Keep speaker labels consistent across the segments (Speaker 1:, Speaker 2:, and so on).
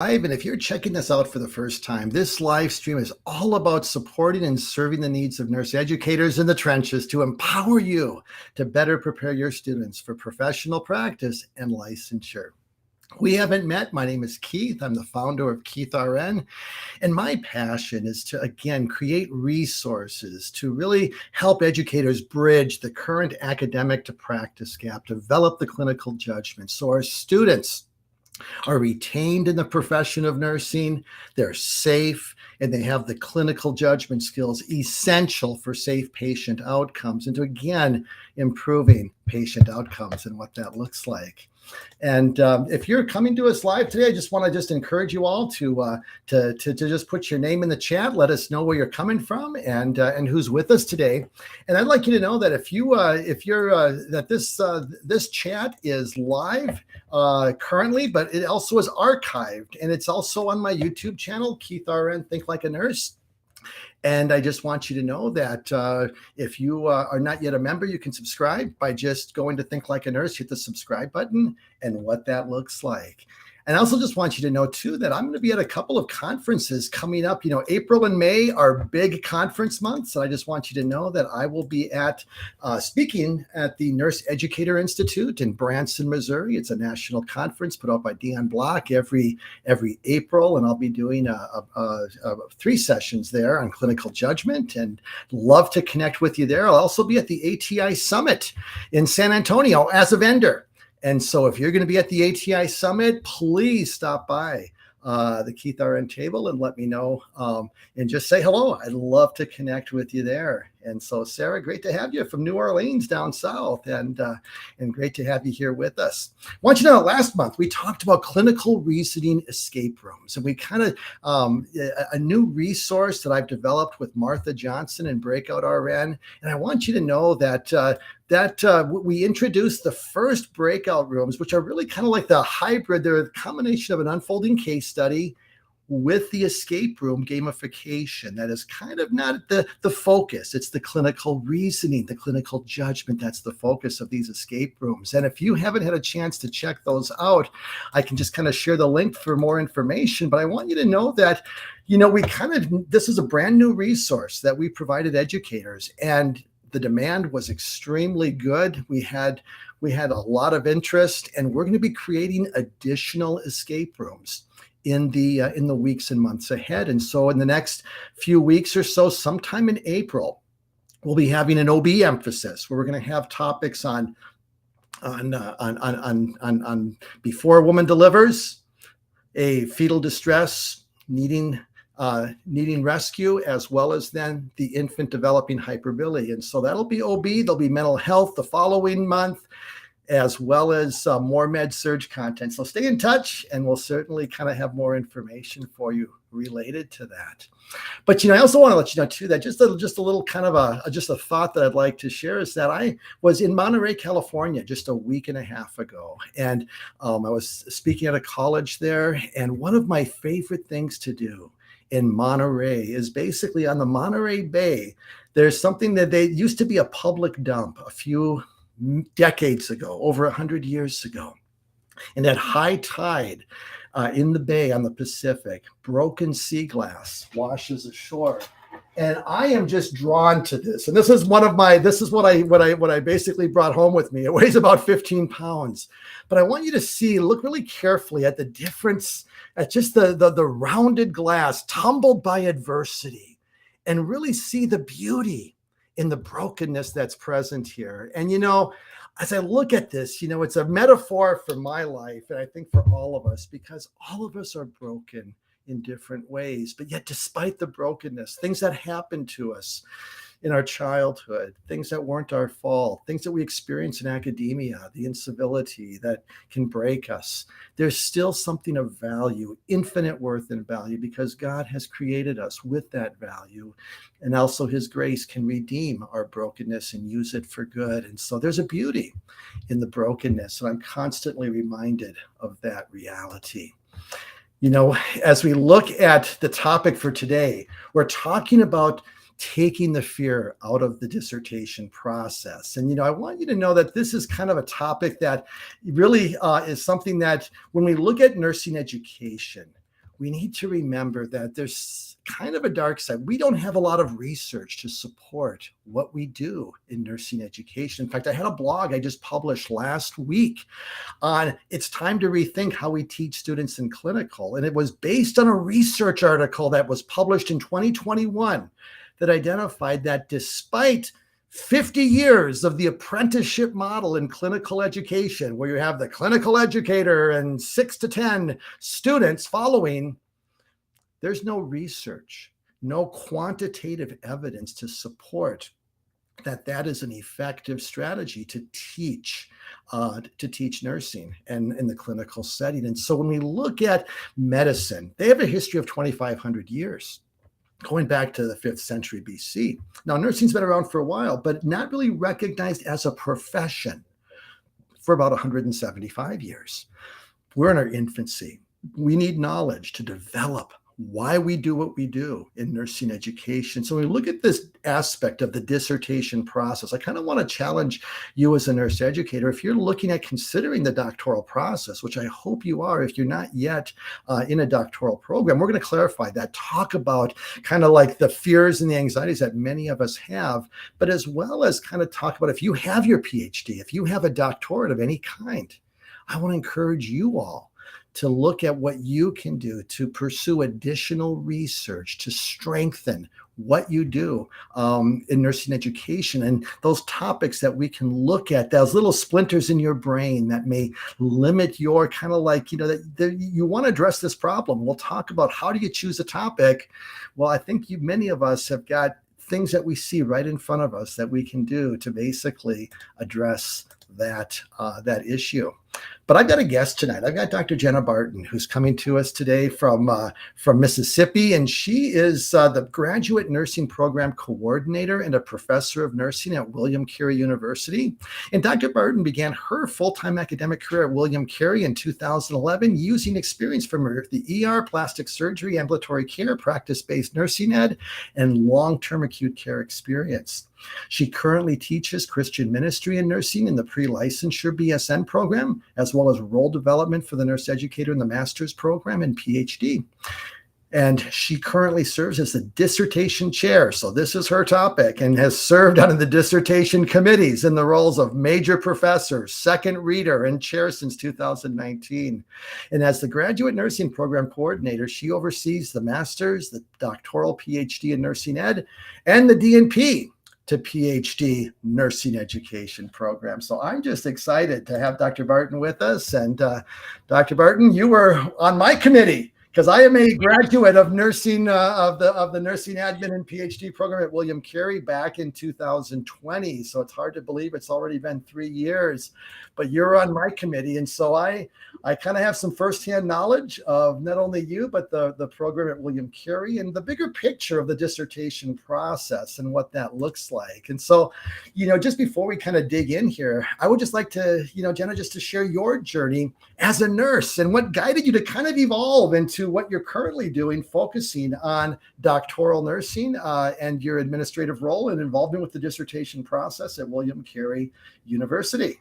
Speaker 1: And if you're checking this out for the first time, this live stream is all about supporting and serving the needs of nurse educators in the trenches to empower you to better prepare your students for professional practice and licensure. We haven't met. My name is Keith. I'm the founder of CCRN, and my passion is to, again, create resources to really help educators bridge the current academic to practice gap, develop the clinical judgment so our students are retained in the profession of nursing, they're safe, and they have the clinical judgment skills essential for safe patient outcomes, and to, again, improving patient outcomes and what that looks like. And if you're coming to us live today, I just want to encourage you all to just put your name in the chat. Let us know where you're coming from and who's with us today. And I'd like you to know that this chat is live currently, but it also is archived, and it's also on my YouTube channel, Keith RN Think Like a Nurse. And I just want you to know that if you are not yet a member, you can subscribe by just going to Think Like a Nurse, hit the subscribe button, and what that looks like. And I also just want you to know, too, that I'm going to be at a couple of conferences coming up. You know, April and May are big conference months. And I just want you to know that I will be speaking at the Nurse Educator Institute in Branson, Missouri. It's a national conference put out by Dion Block every April. And I'll be doing 3 sessions there on clinical judgment, and love to connect with you there. I'll also be at the ATI Summit in San Antonio as a vendor. And so if you're going to be at the ATI Summit, please stop by the Keith RN table and let me know and just say hello. I'd love to connect with you there. And so, Sarah, great to have you from New Orleans down south, and great to have you here with us. I want you to know, last month we talked about clinical reasoning escape rooms, and we kind of a new resource that I've developed with Martha Johnson and Breakout RN. And I want you to know that we introduced the first breakout rooms, which are really kind of like the hybrid. They're a combination of an unfolding case study with the escape room gamification. That is kind of not the focus. It's the clinical reasoning, the clinical judgment. That's the focus of these escape rooms. And if you haven't had a chance to check those out, I can just kind of share the link for more information. But I want you to know that, you know, this is a brand new resource that we provided educators, and the demand was extremely good. We had a lot of interest, and we're going to be creating additional escape rooms in the weeks and months ahead. And so in the next few weeks or so, sometime in April, we'll be having an OB emphasis where we're going to have topics on before a woman delivers, a fetal distress needing rescue, as well as then the infant developing hyperbiliary. And so that'll be OB. There'll be mental health the following month, as well as more med-surg content. So stay in touch, and we'll certainly kind of have more information for you related to that. But, you know, I also want to let you know, too, that just a little kind of a thought that I'd like to share is that I was in Monterey, California, just a week and a half ago. And I was speaking at a college there. And one of my favorite things to do in Monterey is basically on the Monterey Bay. There's something that they used to be a public dump a few decades ago, over 100 years ago. And at high tide in the bay on the Pacific, broken sea glass washes ashore. And I am just drawn to this. And this is what I basically brought home with me. It weighs about 15 pounds. But I want you to look really carefully at the difference, at just the rounded glass tumbled by adversity, and really see the beauty in the brokenness that's present here. And, you know, as I look at this, you know, it's a metaphor for my life, and I think for all of us, because all of us are broken in different ways. But yet, despite the brokenness, things that happened to us in our childhood, things that weren't our fault, things that we experience in academia, the incivility that can break us, there's still something of value, infinite worth and value, because God has created us with that value. And also his grace can redeem our brokenness and use it for good. And so there's a beauty in the brokenness. And I'm constantly reminded of that reality. You know, as we look at the topic for today, we're talking about taking the fear out of the dissertation process. And, you know, I want you to know that this is kind of a topic that really is something that when we look at nursing education, we need to remember that there's kind of a dark side. We don't have a lot of research to support what we do in nursing education. In fact, I had a blog I just published last week on it's time to rethink how we teach students in clinical. And it was based on a research article that was published in 2021 that identified that despite 50 years of the apprenticeship model in clinical education, where you have the clinical educator and 6 to 10 students following, there's no research, no quantitative evidence to support that is an effective strategy to teach nursing and in the clinical setting. And so when we look at medicine, they have a history of 2,500 years. Going back to the 5th century BC. Now, nursing's been around for a while, but not really recognized as a profession for about 175 years. We're in our infancy. We need knowledge to develop why we do what we do in nursing education. So when we look at this aspect of the dissertation process, I kind of want to challenge you as a nurse educator. If you're looking at considering the doctoral process, which I hope you are, if you're not yet in a doctoral program, we're going to clarify that, talk about kind of like the fears and the anxieties that many of us have, but as well as kind of talk about if you have your PhD, if you have a doctorate of any kind, I want to encourage you all to look at what you can do to pursue additional research to strengthen what you do in nursing education, and those topics that we can look at, those little splinters in your brain that may limit your kind of like, that you want to address this problem. We'll talk about how do you choose a topic. Well, I think many of us have got things that we see right in front of us that we can do to basically address that issue. But I've got a guest tonight. I've got Dr. Jenna Barton, who's coming to us today from Mississippi, and she is the graduate nursing program coordinator and a professor of nursing at William Carey University. And Dr. Barton began her full-time academic career at William Carey in 2011 using experience from the ER, plastic surgery, ambulatory care, practice-based nursing ed, and long-term acute care experience. She currently teaches Christian ministry and nursing in the pre-licensure BSN program, as well as role development for the nurse educator in the master's program and PhD. And she currently serves as the dissertation chair. So this is her topic, and has served on the dissertation committees in the roles of major professor, second reader, and chair since 2019. And as the graduate nursing program coordinator, she oversees the master's, the doctoral PhD in nursing ed, and the DNP to PhD nursing education program. So I'm just excited to have Dr. Barton with us. And Dr. Barton, you were on my committee because I am a graduate of nursing, of the nursing admin and PhD program at William Carey back in 2020. So it's hard to believe it's already been 3 years, but you're on my committee. And so I kind of have some firsthand knowledge of not only you, but the program at William Carey and the bigger picture of the dissertation process and what that looks like. And so, just before we kind of dig in here, I would just like to, Jenna, just to share your journey as a nurse and what guided you to kind of evolve into what you're currently doing, focusing on doctoral nursing and your administrative role and involvement with the dissertation process at William Carey University.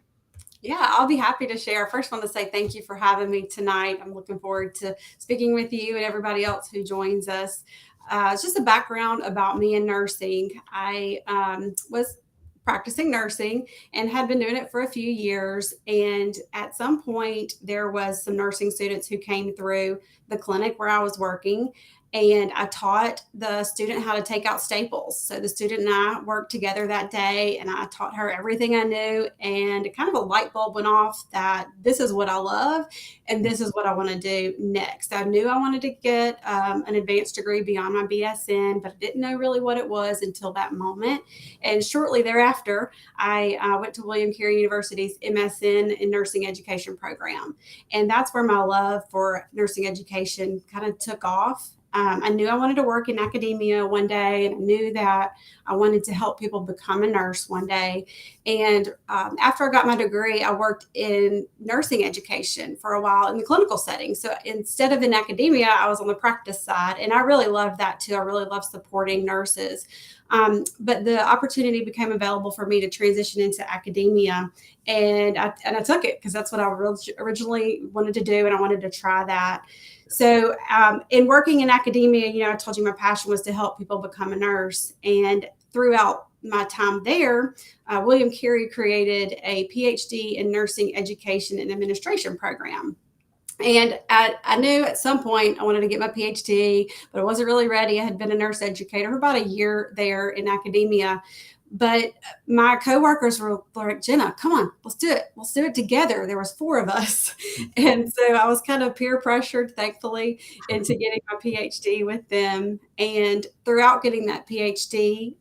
Speaker 2: Yeah, I'll be happy to share. First, I want to say thank you for having me tonight. I'm looking forward to speaking with you and everybody else who joins us. It's just a background about me and nursing. I was practicing nursing and had been doing it for a few years. And at some point, there was some nursing students who came through the clinic where I was working. And I taught the student how to take out staples. So the student and I worked together that day, and I taught her everything I knew. And kind of a light bulb went off that this is what I love, and this is what I want to do next. I knew I wanted to get an advanced degree beyond my BSN, but I didn't know really what it was until that moment. And shortly thereafter, I went to William Carey University's MSN in nursing education program. And that's where my love for nursing education kind of took off. I knew I wanted to work in academia one day, and I knew that I wanted to help people become a nurse one day. And after I got my degree, I worked in nursing education for a while in the clinical setting. So instead of in academia, I was on the practice side, and I really loved that too. I really love supporting nurses But the opportunity became available for me to transition into academia, and I took it because that's what I originally wanted to do, and I wanted to try that. So in working in academia, I told you my passion was to help people become a nurse. And throughout my time there, William Carey created a PhD in nursing education and administration program. And I knew at some point I wanted to get my PhD, but I wasn't really ready. I had been a nurse educator for about a year there in academia. But my coworkers were like, Jenna, come on, let's do it. Let's do it together. There was 4 of us. And so I was kind of peer pressured, thankfully, into getting my PhD with them. And throughout getting that PhD,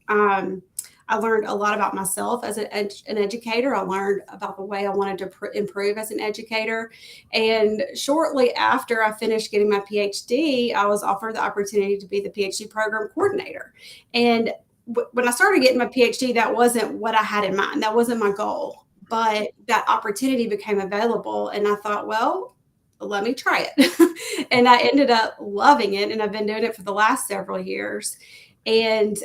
Speaker 2: I learned a lot about myself as an educator. I learned about the way I wanted to improve as an educator. And shortly after I finished getting my PhD, I was offered the opportunity to be the PhD program coordinator. And when I started getting my PhD, that wasn't what I had in mind. That wasn't my goal. But that opportunity became available. And I thought, well, let me try it. And I ended up loving it. And I've been doing it for the last several years. And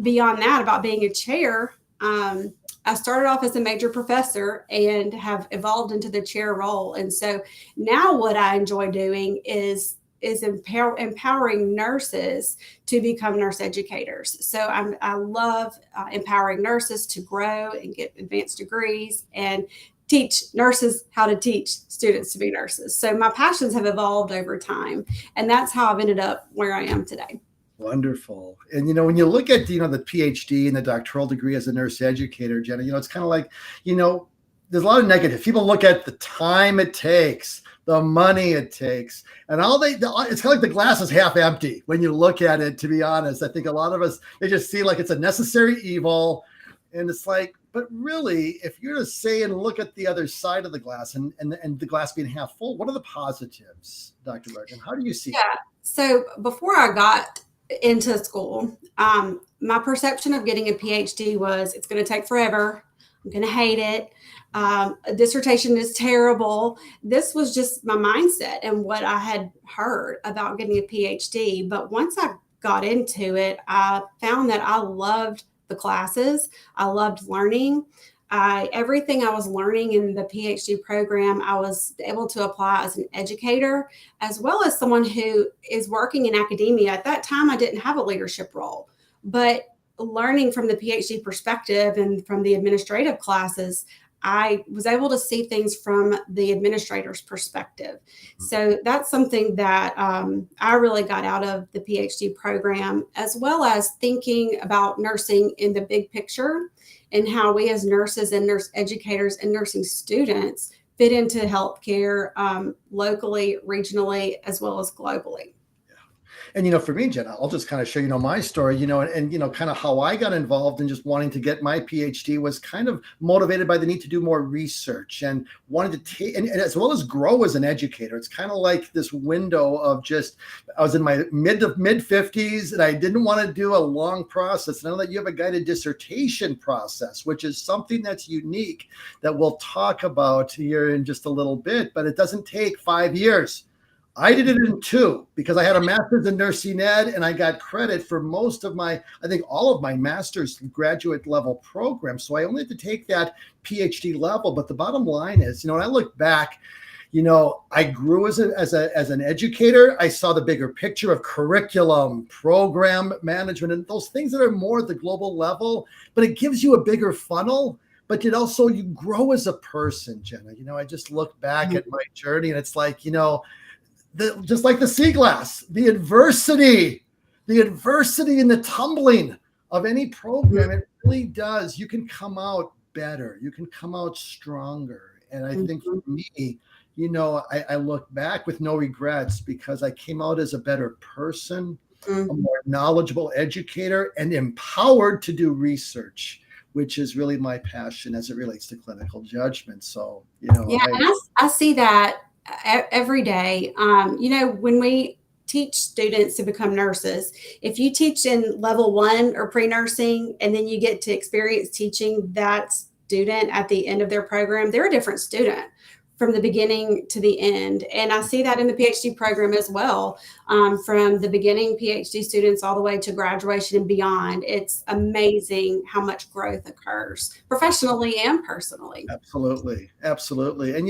Speaker 2: beyond that, about being a chair, I started off as a major professor and have evolved into the chair role. And so now what I enjoy doing is empowering nurses to become nurse educators. So I love empowering nurses to grow and get advanced degrees and teach nurses how to teach students to be nurses. So my passions have evolved over time, and that's how I've ended up where I am today.
Speaker 1: Wonderful. And, when you look at, the PhD and the doctoral degree as a nurse educator, Jenna, it's kind of like, there's a lot of negative. People look at the time it takes, the money it takes, and it's kind of like the glass is half empty when you look at it, to be honest. I think a lot of us, they just see like it's a necessary evil. And it's like, but really, if you're to say and look at the other side of the glass and the glass being half full, what are the positives, Dr. Barton? How do you see it?
Speaker 2: Yeah. So before I got into school, my perception of getting a PhD was it's going to take forever. I'm going to hate it. A dissertation is terrible. This was just my mindset and what I had heard about getting a PhD. But once I got into it, I found that I loved the classes. I loved learning. Everything I was learning in the PhD program, I was able to apply as an educator, as well as someone who is working in academia. At that time, I didn't have a leadership role, but learning from the PhD perspective and from the administrative classes, I was able to see things from the administrator's perspective. So that's something that I really got out of the PhD program, as well as thinking about nursing in the big picture and how we as nurses and nurse educators and nursing students fit into healthcare locally, regionally, as well as globally.
Speaker 1: And, for me, Jenna, I'll just kind of show, my story, and kind of how I got involved in just wanting to get my PhD was kind of motivated by the need to do more research and wanted to take, and as well as grow as an educator. It's kind of like this window of I was in my mid 50s and I didn't want to do a long process. And I know that you have a guided dissertation process, which is something that's unique that we'll talk about here in just a little bit, but it doesn't take 5 years. I did it in 2 because I had a master's in nursing ed and I got credit for most of I think all of my master's graduate level programs. So I only had to take that PhD level. But the bottom line is, when I look back, I grew as an educator. I saw the bigger picture of curriculum, program management, and those things that are more at the global level, but it gives you a bigger funnel. But it also, you grow as a person, Jenna. I just look back at my journey and it's like, just like the sea glass, the adversity and the tumbling of any program, it really does. You can come out better. You can come out stronger. And I think for me, I look back with no regrets because I came out as a better person, a more knowledgeable educator, and empowered to do research, which is really my passion as it relates to clinical judgment. So,
Speaker 2: I see that every day. When we teach students to become nurses, if you teach in level 1 or pre-nursing, and then you get to experience teaching that student at the end of their program, they're a different student from the beginning to the end. And I see that in the PhD program as well, from the beginning PhD students all the way to graduation and beyond. It's amazing how much growth occurs professionally and personally.
Speaker 1: Absolutely. Absolutely. And,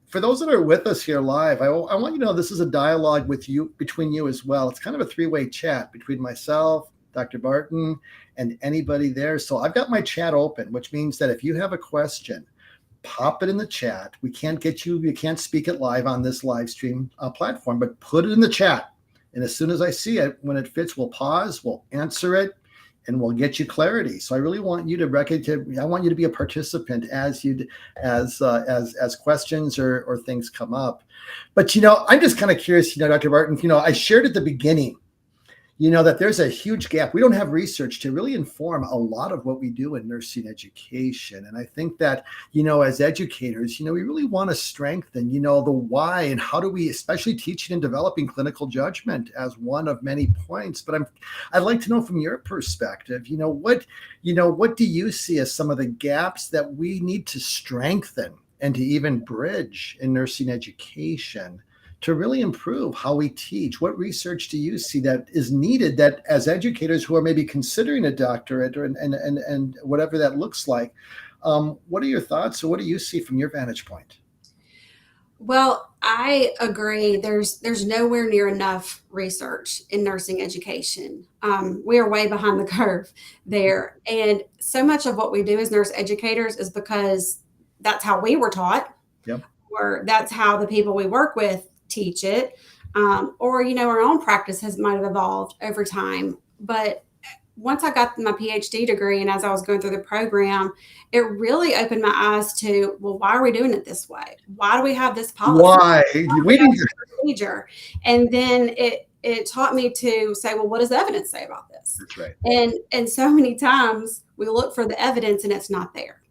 Speaker 1: for those that are with us here live, I want you to know this is a dialogue between you as well. It's kind of a three-way chat between myself, Dr. Barton, and anybody there. So I've got my chat open, which means that if you have a question, pop it in the chat. We can't get you can't speak it live on this live stream platform, but put it in the chat. And as soon as I see it, when it fits, we'll pause, we'll answer it, and we'll get you clarity. So I really want you I want you to be a participant as questions or things come up. But, I'm just kind of curious, Dr. Barton, I shared at the beginning, that there's a huge gap. We don't have research to really inform a lot of what we do in nursing education. And I think that, as educators, we really want to strengthen, the why and how do we, especially teaching and developing clinical judgment as one of many points. But I'd like to know from your perspective, what do you see as some of the gaps that we need to strengthen and to even bridge in nursing education to really improve how we teach? What research do you see that is needed, that as educators who are maybe considering a doctorate and whatever that looks like, what are your thoughts, or what do you see from your vantage point?
Speaker 2: Well, I agree. There's nowhere near enough research in nursing education. We are way behind the curve there. And so much of what we do as nurse educators is because that's how we were taught,
Speaker 1: Yep.
Speaker 2: or that's how the people we work with teach it, or our own practice might have evolved over time. But once I got my PhD degree, and as I was going through the program, it really opened my eyes to, well, why are we doing it this way? Why do we have this policy?
Speaker 1: Why we need
Speaker 2: procedure? And then it taught me to say, well, what does the evidence say about this?
Speaker 1: That's right.
Speaker 2: And so many times we look for the evidence and it's not there.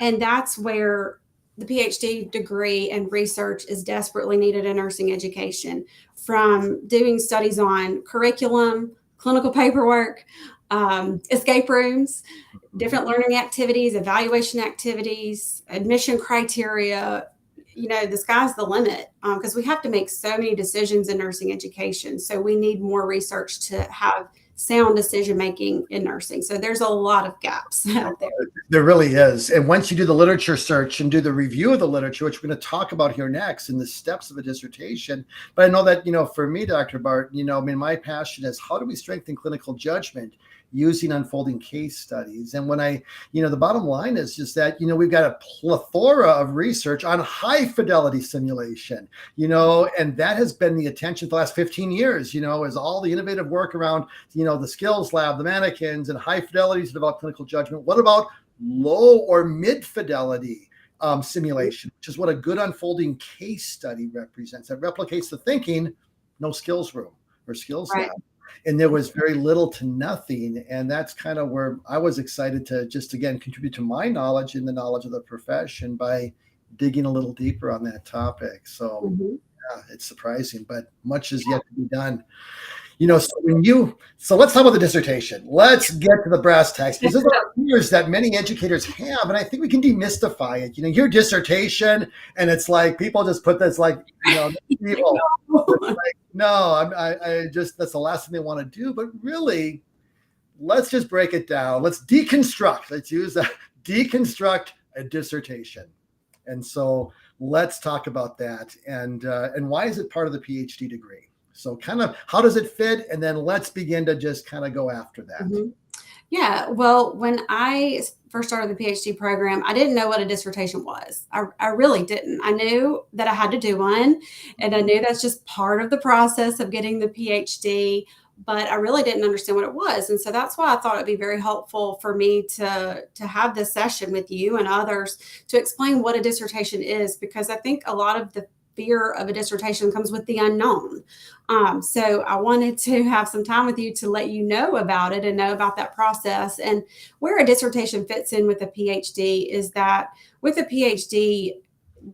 Speaker 2: And that's where the PhD degree and research is desperately needed in nursing education, from doing studies on curriculum, clinical paperwork, escape rooms, different learning activities, evaluation activities, admission criteria. The sky's the limit, because we have to make so many decisions in nursing education. So we need more research to have sound decision making in nursing. So there's a lot of gaps out there.
Speaker 1: There really is. And once you do the literature search and do the review of the literature, which we're going to talk about here next in the steps of a dissertation. But I know that, for me, Dr. Barton, my passion is how do we strengthen clinical judgment using unfolding case studies. And when the bottom line is just that, we've got a plethora of research on high fidelity simulation, and that has been the attention for the last 15 years, as all the innovative work around, the skills lab, the mannequins, and high fidelity to develop clinical judgment. What about low or mid fidelity simulation, which is what a good unfolding case study represents? That replicates the thinking, no skills room or skills lab. And there was very little to nothing. And that's kind of where I was excited to just, again, contribute to my knowledge and the knowledge of the profession by digging a little deeper on that topic. So yeah, it's surprising, but much is yet to be done. So let's talk about the dissertation. Let's get to the brass tacks, because there's a lot of fears that many educators have, and I think we can demystify it. Your dissertation, and it's like people just put this like, evil. I just, that's the last thing they want to do. But really, let's just break it down. Let's deconstruct. Let's use that. Deconstruct a dissertation. And so let's talk about that. And why is it part of the PhD degree? So kind of how does it fit? And then let's begin to just kind of go after that.
Speaker 2: Mm-hmm. Yeah. Well, when I first started the PhD program, I didn't know what a dissertation was. I really didn't. I knew that I had to do one, and I knew that's just part of the process of getting the PhD, but I really didn't understand what it was. And so that's why I thought it'd be very helpful for me to have this session with you and others to explain what a dissertation is, because I think a lot of the fear of a dissertation comes with the unknown. So I wanted to have some time with you to let you know about it and know about that process. And where a dissertation fits in with a PhD is that with a PhD,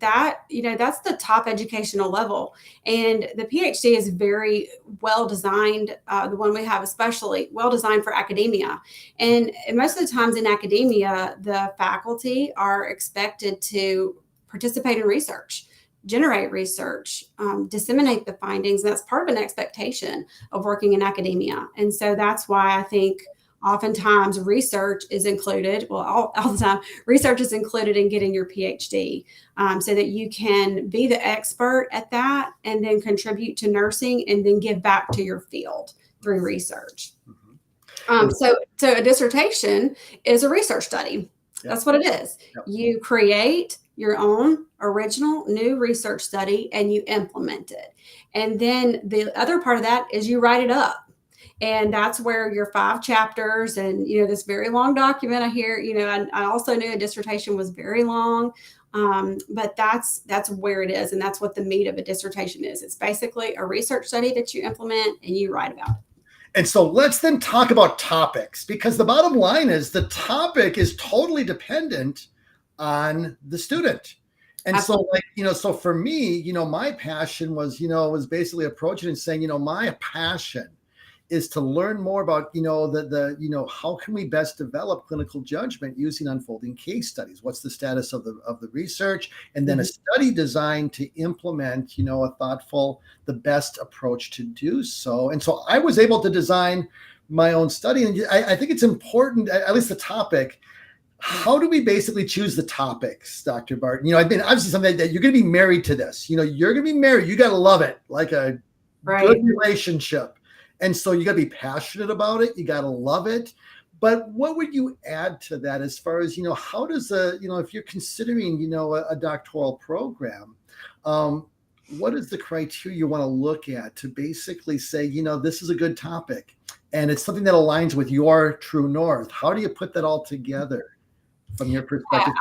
Speaker 2: that's the top educational level. And the PhD is very well designed. The one we have especially well designed for academia. And most of the times in academia, the faculty are expected to participate in research, generate research, disseminate the findings. And that's part of an expectation of working in academia. And so that's why I think oftentimes research is included. Well, all the time, research is included in getting your PhD, so that you can be the expert at that and then contribute to nursing and then give back to your field through research. So a dissertation is a research study. Yep. That's what it is. Yep. You create your own original new research study and you implement it. And then the other part of that is you write it up. And that's where your 5 chapters and, this very long document I hear, I also knew a dissertation was very long, but that's where it is. And that's what the meat of a dissertation is. It's basically a research study that you implement and you write about it.
Speaker 1: And so let's then talk about topics, because the bottom line is the topic is totally dependent on the student. And Absolutely. So for me, my passion was, was basically approaching and saying, my passion is to learn more about, how can we best develop clinical judgment using unfolding case studies? What's the status of the research? And then a study designed to implement, the best approach to do so. And so I was able to design my own study. And I think it's important, at least the topic. How do we basically choose the topics, Dr. Barton? I've been obviously something that you're going to be married to this. You're going to be married. You got to love it, like a good relationship. And so you got to be passionate about it. You got to love it. But what would you add to that as far as, how does if you're considering, a doctoral program, what is the criteria you want to look at to basically say, this is a good topic and it's something that aligns with your true north? How do you put that all together from your perspective?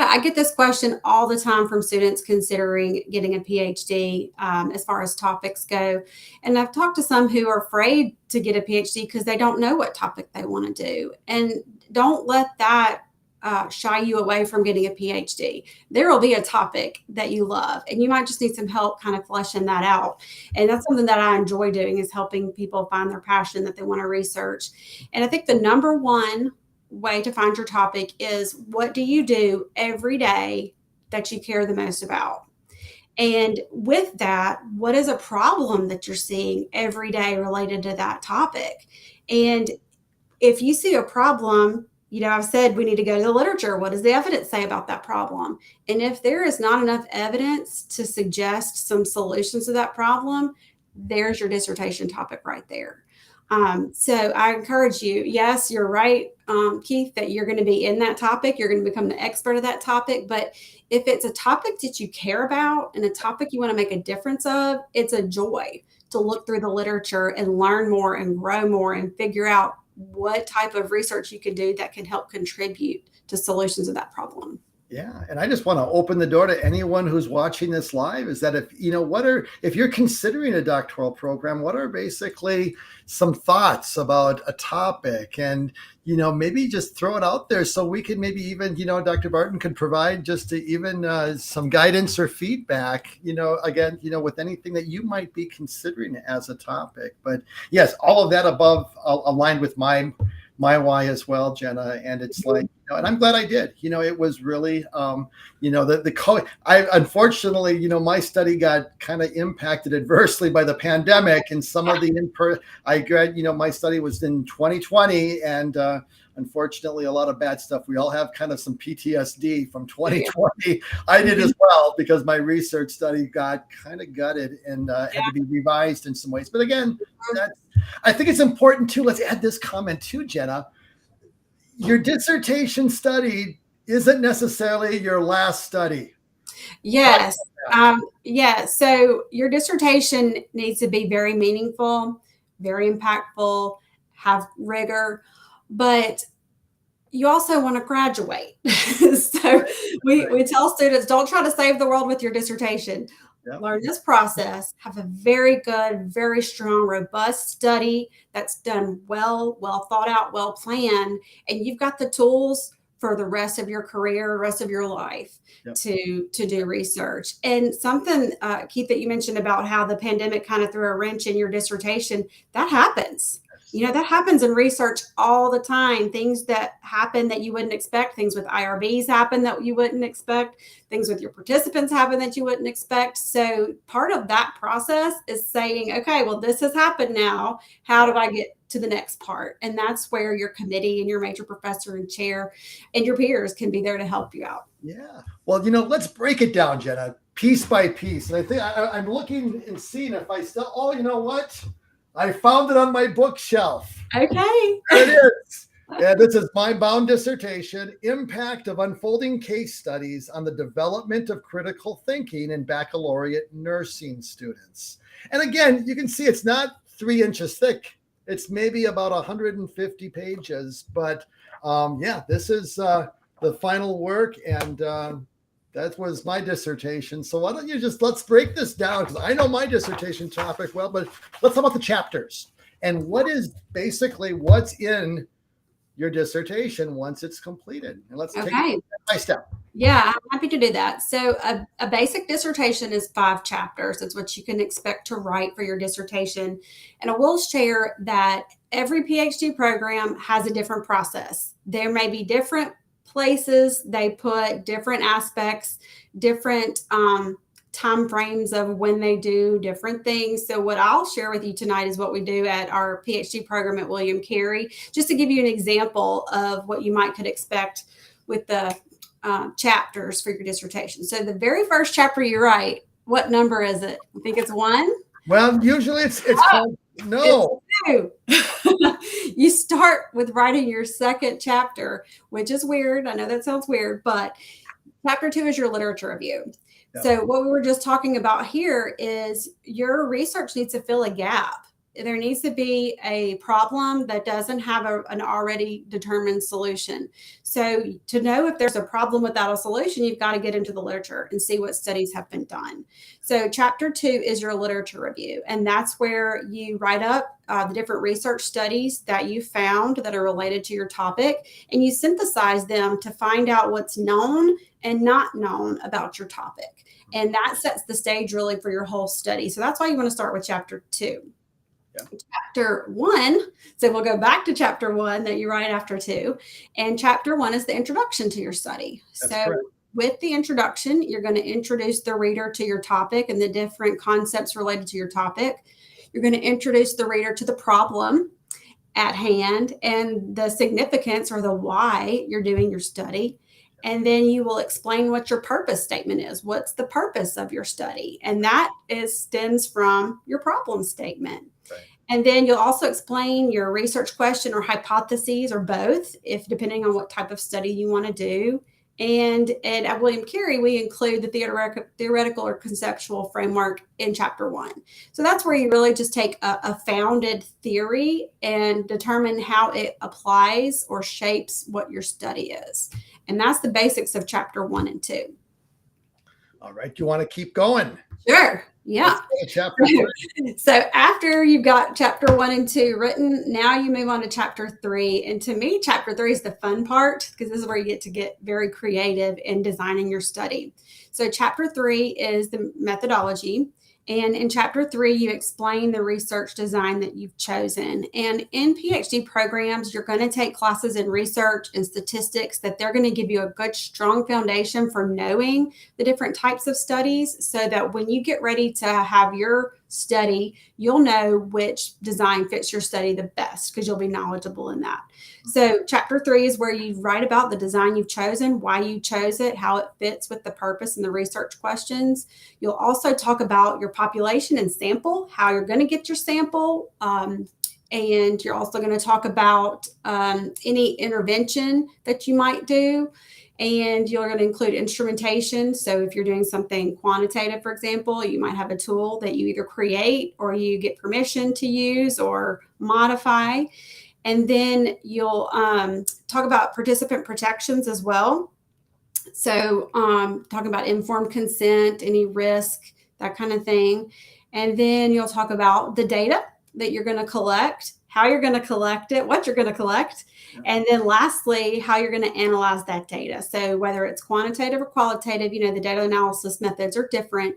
Speaker 2: I get this question all the time from students considering getting a PhD as far as topics go. And I've talked to some who are afraid to get a PhD because they don't know what topic they want to do. And don't let that shy you away from getting a PhD. There will be a topic that you love, and you might just need some help kind of fleshing that out. And that's something that I enjoy doing, is helping people find their passion that they want to research. And I think the number one way to find your topic is, what do you do every day that you care the most about? And with that, what is a problem that you're seeing every day related to that topic? And if you see a problem, I've said we need to go to the literature. What does the evidence say about that problem? And if there is not enough evidence to suggest some solutions to that problem, there's your dissertation topic right there. So I encourage you, yes, you're right, Keith, that you're going to be in that topic. You're going to become the expert of that topic. But if it's a topic that you care about and a topic you want to make a difference of, it's a joy to look through the literature and learn more and grow more and figure out what type of research you can do that can help contribute to solutions of that problem.
Speaker 1: Yeah. And I just want to open the door to anyone who's watching this live, is that if you're considering a doctoral program, what are basically some thoughts about a topic, and, maybe just throw it out there so we can maybe even, Dr. Barton could provide just even some guidance or feedback, again, with anything that you might be considering as a topic. But yes, all of that above aligned with my why as well, Jenna. And it's like, and I'm glad I did. It was really, unfortunately, my study got kind of impacted adversely by the pandemic, and some of the my study was in 2020, and unfortunately, a lot of bad stuff. We all have kind of some PTSD from 2020. I did as well, because my research study got kind of gutted and had to be revised in some ways. But again, I think it's important too. Let's add this comment too, Jenna. Your dissertation study isn't necessarily your last study.
Speaker 2: Yes. So your dissertation needs to be very meaningful, very impactful, have rigor, but you also want to graduate. So we tell students, don't try to save the world with your dissertation. Yep. Learn this process, have a very good, very strong, robust study that's done well thought out, well planned, and you've got the tools for the rest of your career, rest of your life, yep, to do research. And something, Keith, that you mentioned about how the pandemic kind of threw a wrench in your dissertation, that happens. That happens in research all the time. Things that happen that you wouldn't expect, things with IRBs happen that you wouldn't expect, things with your participants happen that you wouldn't expect. So part of that process is saying, okay, well, this has happened now. How do I get to the next part? And that's where your committee and your major professor and chair and your peers can be there to help you out.
Speaker 1: Yeah. Well, let's break it down, Jenna, piece by piece. And I think I'm looking and seeing if I still, oh, you know what? I found it on my bookshelf.
Speaker 2: Okay.
Speaker 1: There it is. Yeah, this is my bound dissertation, Impact of Unfolding Case Studies on the Development of Critical Thinking in Baccalaureate Nursing Students. And again, you can see it's not 3 inches thick. It's maybe about 150 pages. But this is the final work. And that was my dissertation. So why don't you let's break this down, because I know my dissertation topic well, but let's talk about the chapters and what's in your dissertation once it's completed. And let's take it step by step.
Speaker 2: Yeah, I'm happy to do that. So a basic dissertation is 5 chapters. It's what you can expect to write for your dissertation. And I will share that every PhD program has a different process. There may be different places they put different aspects, different time frames of when they do different things. So what I'll share with you tonight is what we do at our PhD program at William Carey, just to give you an example of what you could expect with the chapters for your dissertation. So the very first chapter you write, what number is it? I think it's 1.
Speaker 1: Well, usually it's called, no.
Speaker 2: It's 2. You start with writing your second chapter, which is weird. I know that sounds weird, but chapter 2 is your literature review. Yep. So what we were just talking about here is your research needs to fill a gap. There needs to be a problem that doesn't have an already determined solution. So to know if there's a problem without a solution, you've got to get into the literature and see what studies have been done. So chapter 2 is your literature review. And that's where you write up the different research studies that you found that are related to your topic, and you synthesize them to find out what's known and not known about your topic. And that sets the stage really for your whole study. So that's why you want to start with chapter 2. Yeah. Chapter 1, so we'll go back to chapter 1 that you write after 2. And chapter 1 is the introduction to your study.
Speaker 1: That's
Speaker 2: so
Speaker 1: correct.
Speaker 2: With the introduction, you're going to introduce the reader to your topic and the different concepts related to your topic. You're going to introduce the reader to the problem at hand and the significance or the why you're doing your study. And then you will explain what your purpose statement is. What's the purpose of your study? And that stems from your problem statement.
Speaker 1: Right.
Speaker 2: And then you'll also explain your research question or hypotheses, or both, depending on what type of study you want to do. And at William Carey, we include the theoretical or conceptual framework in chapter 1. So that's where you really just take a founded theory and determine how it applies or shapes what your study is. And that's the basics of chapter 1 and 2.
Speaker 1: All right. Do you want to keep going?
Speaker 2: Sure. Yeah.
Speaker 1: Chapter 3.
Speaker 2: So after you've got chapter 1 and 2 written, now you move on to chapter 3. And to me, chapter 3 is the fun part, because this is where you get to get very creative in designing your study. So chapter 3 is the methodology. And in chapter 3, you explain the research design that you've chosen. And in PhD programs, you're going to take classes in research and statistics that they're going to give you a good, strong foundation for knowing the different types of studies, so that when you get ready to have your study, you'll know which design fits your study the best, because you'll be knowledgeable in that. So chapter 3 is where you write about the design you've chosen, why you chose it, how it fits with the purpose and the research questions. You'll also talk about your population and sample, how you're going to get your sample. And you're also going to talk about any intervention that you might do. And you're going to include instrumentation. So if you're doing something quantitative, for example, you might have a tool that you either create or you get permission to use or modify. And then you'll talk about participant protections as well. So talking about informed consent, any risk, that kind of thing. And then you'll talk about the data that you're going to collect, how you're going to collect it, what you're going to collect. And then lastly, how you're going to analyze that data. So whether it's quantitative or qualitative, the data analysis methods are different.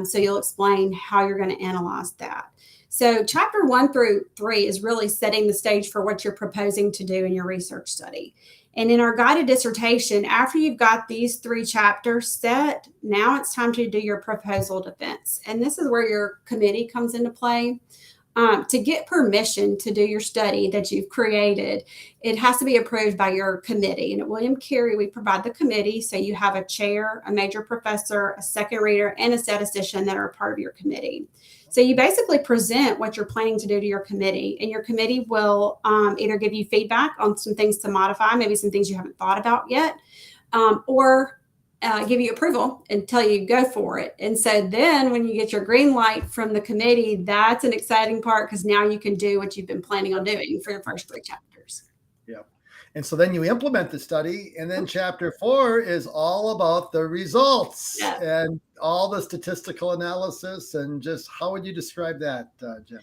Speaker 2: So you'll explain how you're going to analyze that. So chapter 1 through 3 is really setting the stage for what you're proposing to do in your research study. And in our guided dissertation, after you've got these 3 chapters set, now it's time to do your proposal defense. And this is where your committee comes into play. To get permission to do your study that you've created, it has to be approved by your committee. And at William Carey, we provide the committee. So you have a chair, a major professor, a second reader, and a statistician that are a part of your committee. So you basically present what you're planning to do to your committee, and your committee will either give you feedback on some things to modify, maybe some things you haven't thought about yet, or give you approval and tell you go for it. And so then when you get your green light from the committee, that's an exciting part, because now you can do what you've been planning on doing for the first 3 chapters.
Speaker 1: Yeah. And so then you implement the study, and then chapter 4 is all about the results and all the statistical analysis. And just how would you describe that, Jenna?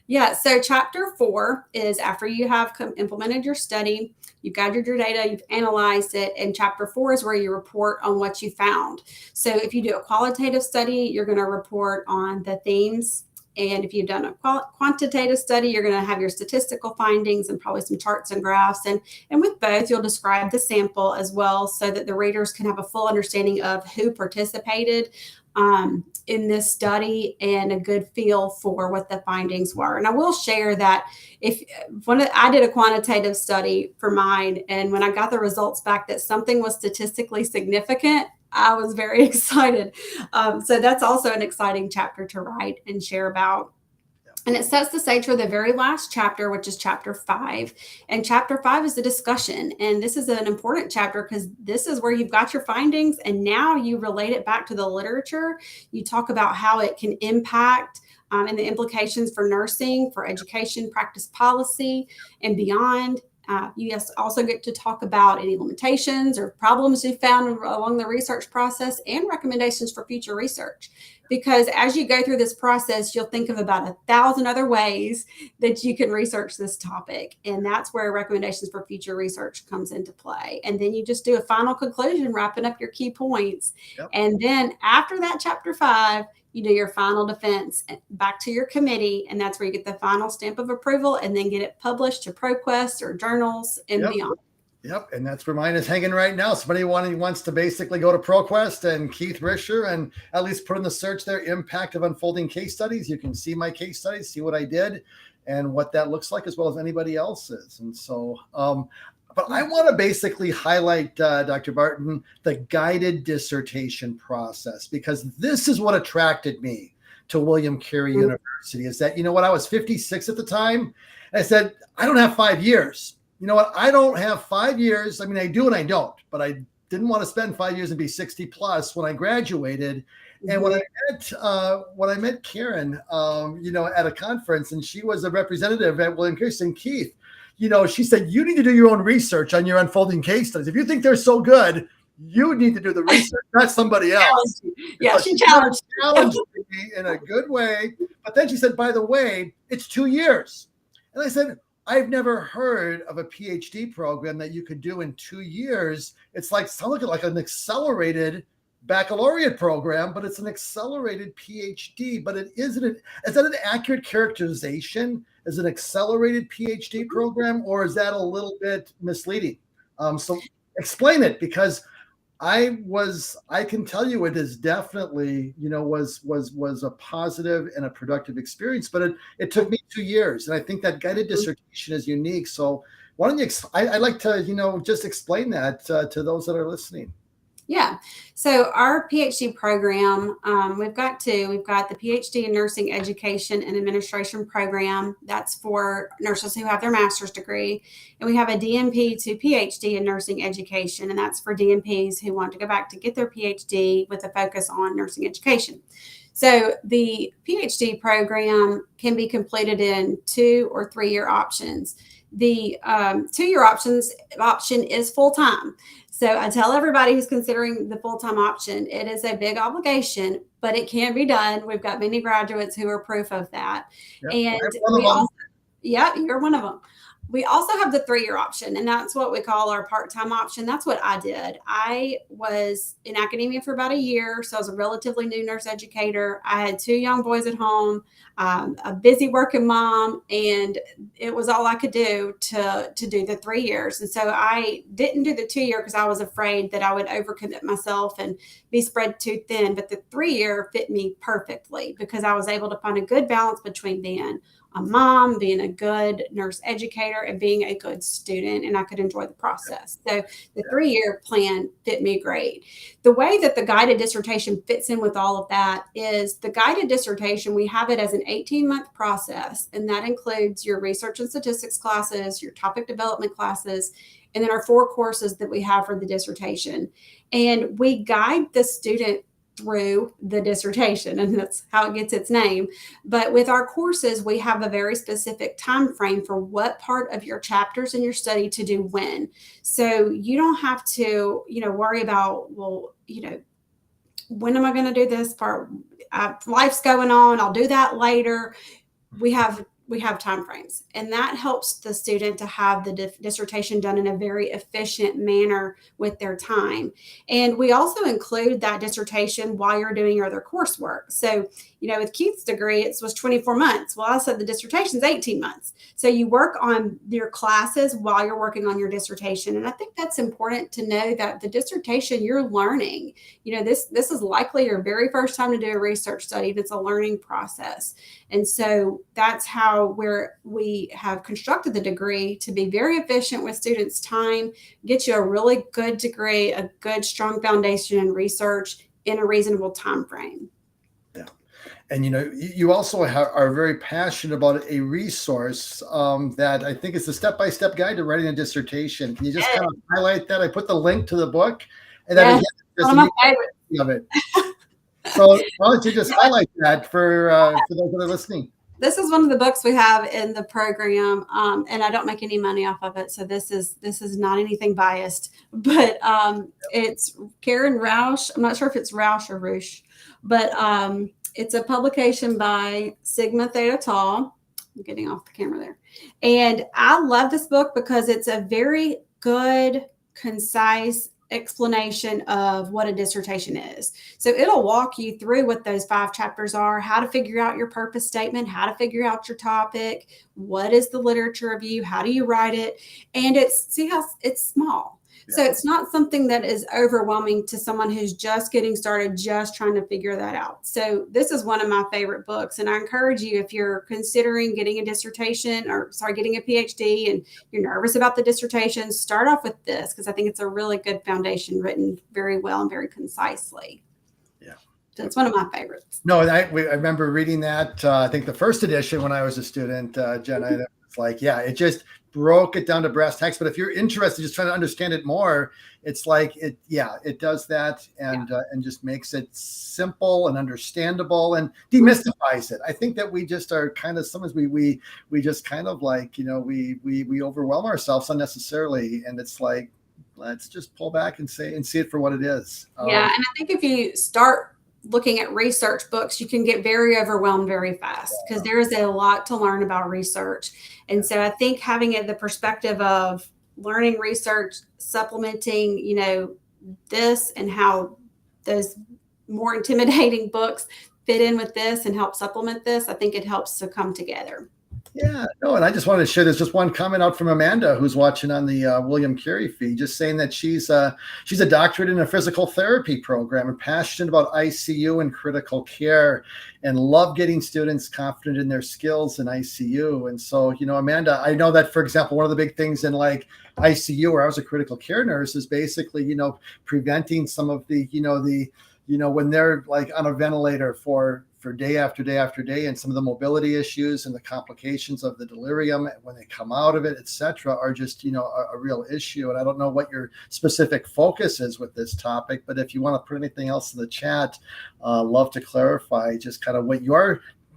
Speaker 2: Yeah, so chapter 4 is after you have implemented your study, you've gathered your data, you've analyzed it, and chapter 4 is where you report on what you found. So if you do a qualitative study, you're going to report on the themes. And if you've done a quantitative study, you're going to have your statistical findings and probably some charts and graphs. And with both, you'll describe the sample as well, so that the readers can have a full understanding of who participated in this study and a good feel for what the findings were. And I will share that I did a quantitative study for mine, and when I got the results back that something was statistically significant, I was very excited. So that's also an exciting chapter to write and share about. And it sets the stage for the very last chapter, which is chapter 5. And chapter 5 is the discussion. And this is an important chapter because this is where you've got your findings, and now you relate it back to the literature. You talk about how it can impact and the implications for nursing, for education, practice policy, and beyond. You also get to talk about any limitations or problems you found along the research process, and recommendations for future research. Because as you go through this process, you'll think of about 1,000 other ways that you can research this topic. And that's where recommendations for future research comes into play. And then you just do a final conclusion, wrapping up your key points. Yep. And then after that, chapter 5, you do your final defense back to your committee, and that's where you get the final stamp of approval and then get it published to ProQuest or journals and beyond.
Speaker 1: Yep, and that's where mine is hanging right now. Somebody wants to basically go to ProQuest and Keith Rischer and at least put in the search there, impact of unfolding case studies. You can see my case studies, see what I did and what that looks like, as well as anybody else's. And so, but I want to basically highlight, Dr. Barton, the guided dissertation process, because this is what attracted me to William Carey University. Is that, you know what, I was 56 at the time. And I said, I don't have 5 years. You know what? I don't have 5 years. I mean, I do and I don't, but I didn't want to spend 5 years and be 60 plus when I graduated. And when I met Karen, at a conference, and she was a representative at William Carey, and Keith, she said, you need to do your own research on your unfolding case studies. If you think they're so good, you need to do the research, not somebody else.
Speaker 2: Yeah, she challenged
Speaker 1: me in a good way. But then she said, by the way, it's 2 years. And I said, I've never heard of a PhD program that you could do in 2 years. It's sounds like an accelerated baccalaureate program, but it's an accelerated PhD. But is that an accurate characterization as an accelerated PhD program, or is that a little bit misleading? So explain it, because I can tell you it is definitely, was a positive and a productive experience, but it took me 2 years. And I think that guided dissertation is unique. So why don't you, I'd like to, just explain that to those that are listening.
Speaker 2: Yeah. So our PhD program, we've got two. We've got the PhD in Nursing Education and Administration program. That's for nurses who have their master's degree. And we have a DNP to PhD in Nursing Education, and that's for DNPs who want to go back to get their PhD with a focus on nursing education. So the PhD program can be completed in 2 or 3 year options. The 2 year option is full-time. So I tell everybody who's considering the full-time option, it is a big obligation, but it can be done. We've got many graduates who are proof of that. Yep, and you're one of them. We also have the 3-year option, and that's what we call our part-time option. That's what I did. I was in academia for about a year, so I was a relatively new nurse educator. I had 2 young boys at home, a busy working mom, and it was all I could do to do the 3 years. And so I didn't do the 2-year because I was afraid that I would overcommit myself and be spread too thin. But the 3-year fit me perfectly because I was able to find a good balance between being a mom, being a good nurse educator, and being a good student, and I could enjoy the process. So the 3-year plan fit me great. The way that the guided dissertation fits in with all of that is the guided dissertation, we have it as an 18-month process, and that includes your research and statistics classes, your topic development classes, and then our 4 courses that we have for the dissertation. And we guide the student through the dissertation, and that's how it gets its name. But with our courses, we have a very specific time frame for what part of your chapters in your study to do when. So you don't have to, worry about, well, when am I going to do this part? Life's going on. I'll do that later. We have time frames, and that helps the student to have the dissertation done in a very efficient manner with their time. And we also include that dissertation while you're doing your other coursework. So, with Keith's degree, it was 24 months. Well, I said the dissertation is 18 months. So you work on your classes while you're working on your dissertation. And I think that's important to know that the dissertation you're learning, this is likely your very first time to do a research study, and it's a learning process. And so that's how we have constructed the degree to be very efficient with students' time, get you a really good degree, a good, strong foundation in research in a reasonable time frame.
Speaker 1: Yeah. And, you also are very passionate about a resource that I think is the step-by-step guide to writing a dissertation. Can you just kind of highlight that? I put the link to the book, and then
Speaker 2: one of my favorites
Speaker 1: of it. So why don't you just highlight that for those that are listening?
Speaker 2: This is one of the books we have in the program, and I don't make any money off of it, so this is not anything biased. But it's Karen Rausch. I'm not sure if it's Rausch or Rausch, but it's a publication by Sigma Theta Tau. I'm getting off the camera there, and I love this book because it's a very good, concise explanation of what a dissertation is. So it'll walk you through what those 5 chapters are, how to figure out your purpose statement, how to figure out your topic, what is the literature review, how do you write it, and see how it's small. Yeah. So it's not something that is overwhelming to someone who's just getting started, just trying to figure that out. So this is one of my favorite books, and I encourage you, if you're considering getting a dissertation getting a PhD and you're nervous about the dissertation, start off with this because I think it's a really good foundation, written very well and very concisely. Yeah. So it's one of my favorites.
Speaker 1: No, I remember reading that, I think the first edition when I was a student, Jenna, and it was like, it just broke it down to brass tacks. But if you're interested, just trying to understand it more, it's like it does that and just makes it simple and understandable and demystifies it. I think that we just are kind of, sometimes we just kind of like, we overwhelm ourselves unnecessarily, and it's like, let's just pull back and see it for what it is.
Speaker 2: And I think if you start looking at research books, you can get very overwhelmed very fast because there is a lot to learn about research. And so I think having the perspective of learning research, supplementing, this, and how those more intimidating books fit in with this and help supplement this, I think it helps to come together.
Speaker 1: Yeah, no, and I just wanted to share, there's just one comment out from Amanda, who's watching on the William Carey feed, just saying that she's a doctorate in a physical therapy program and passionate about ICU and critical care, and love getting students confident in their skills in ICU. And so, Amanda, I know that, for example, one of the big things in like ICU, where I was a critical care nurse, is basically, preventing some of the, when they're like on a ventilator for day after day after day, and some of the mobility issues and the complications of the delirium when they come out of it, etc., are just, a real issue. And I don't know what your specific focus is with this topic, but if you want to put anything else in the chat, love to clarify just kind of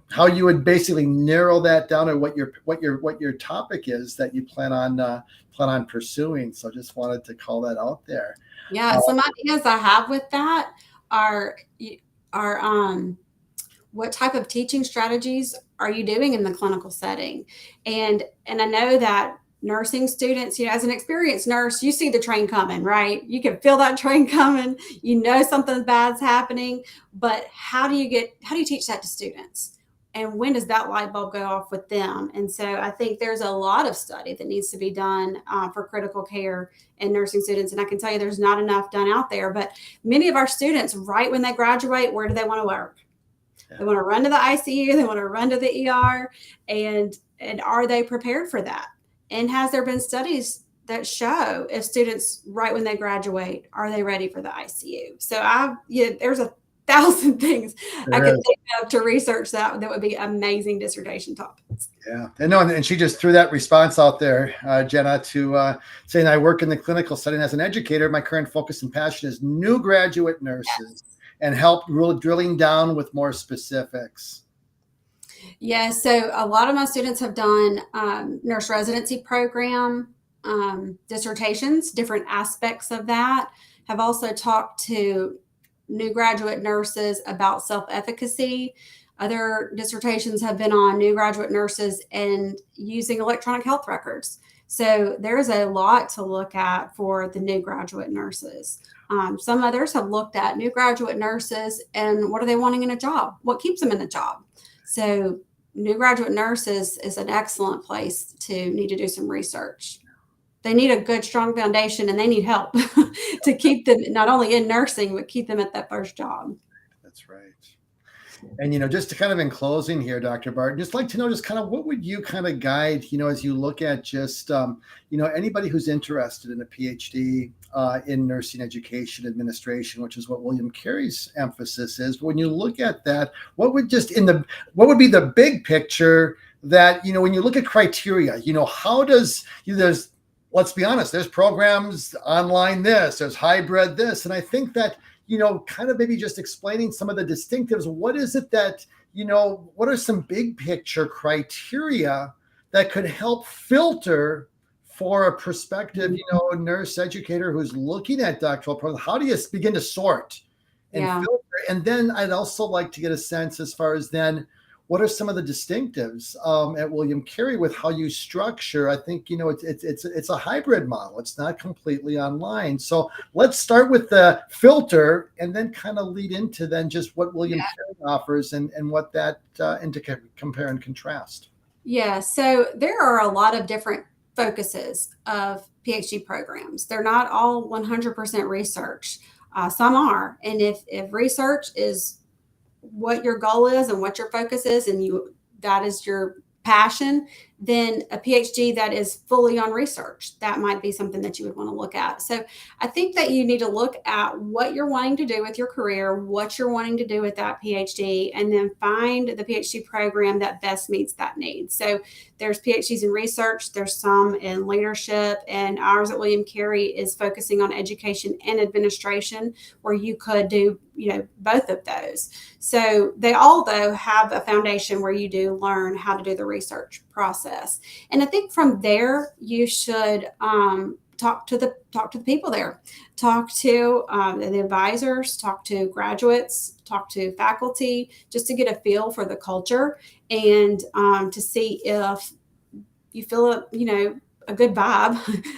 Speaker 1: how you would basically narrow that down, or what your topic is that you plan on pursuing. So just wanted to call that out there.
Speaker 2: Yeah, some ideas I have with that are what type of teaching strategies are you doing in the clinical setting? And I know that nursing students, as an experienced nurse, you see the train coming, right? You can feel that train coming, something bad's happening, but how do you teach that to students? And when does that light bulb go off with them? And so I think there's a lot of study that needs to be done for critical care and nursing students. And I can tell you there's not enough done out there, but many of our students, right when they graduate, where do they want to work? They want to run to the ICU, they want to run to the ER, and are they prepared for that? And has there been studies that show if students right when they graduate, are they ready for the ICU? So there's 1,000 things I could think of to research that would be amazing dissertation topics.
Speaker 1: Yeah, and she just threw that response out there, Jenna, to saying, I work in the clinical setting as an educator. My current focus and passion is new graduate nurses. Yes. And help really drilling down with more specifics.
Speaker 2: Yeah, so a lot of my students have done nurse residency program, dissertations, different aspects of that. Have also talked to new graduate nurses about self-efficacy. Other dissertations have been on new graduate nurses and using electronic health records. So there's a lot to look at for the new graduate nurses. Some others have looked at new graduate nurses and what are they wanting in a job? What keeps them in the job? So new graduate nurses is an excellent place to need to do some research. They need a good, strong foundation and they need help to keep them not only in nursing, but keep them at that first job.
Speaker 1: That's right. And, just to kind of in closing here, Dr. Barton, just like to know just kind of what would you kind of guide, as you look at just, anybody who's interested in a PhD in nursing education administration, which is what William Carey's emphasis is. But when you look at that, what would be the big picture that, when you look at criteria, how does, let's be honest, there's programs online there's hybrid this. And I think that, kind of maybe just explaining some of the distinctives. What is it that, what are some big picture criteria that could help filter for a prospective, nurse educator who's looking at doctoral programs? How do you begin to sort and filter? And then I'd also like to get a sense as far as then, what are some of the distinctives at William Carey with how you structure? I think, it's a hybrid model. It's not completely online. So let's start with the filter and then kind of lead into then just what William Carey offers and what that into compare and contrast.
Speaker 2: Yeah, so there are a lot of different focuses of PhD programs. They're not all 100% research. Some are. And if research is what your goal is and what your focus is, and that is your passion, then a PhD that is fully on research, that might be something that you would want to look at. So I think that you need to look at what you're wanting to do with your career, what you're wanting to do with that PhD, and then find the PhD program that best meets that need. So there's PhDs in research, there's some in leadership, and ours at William Carey is focusing on education and administration, where you could do both of those. So they all, though, have a foundation where you do learn how to do the research process. And I think from there, you should talk to the people there, talk to the advisors, talk to graduates, talk to faculty, just to get a feel for the culture and to see if you feel a good vibe,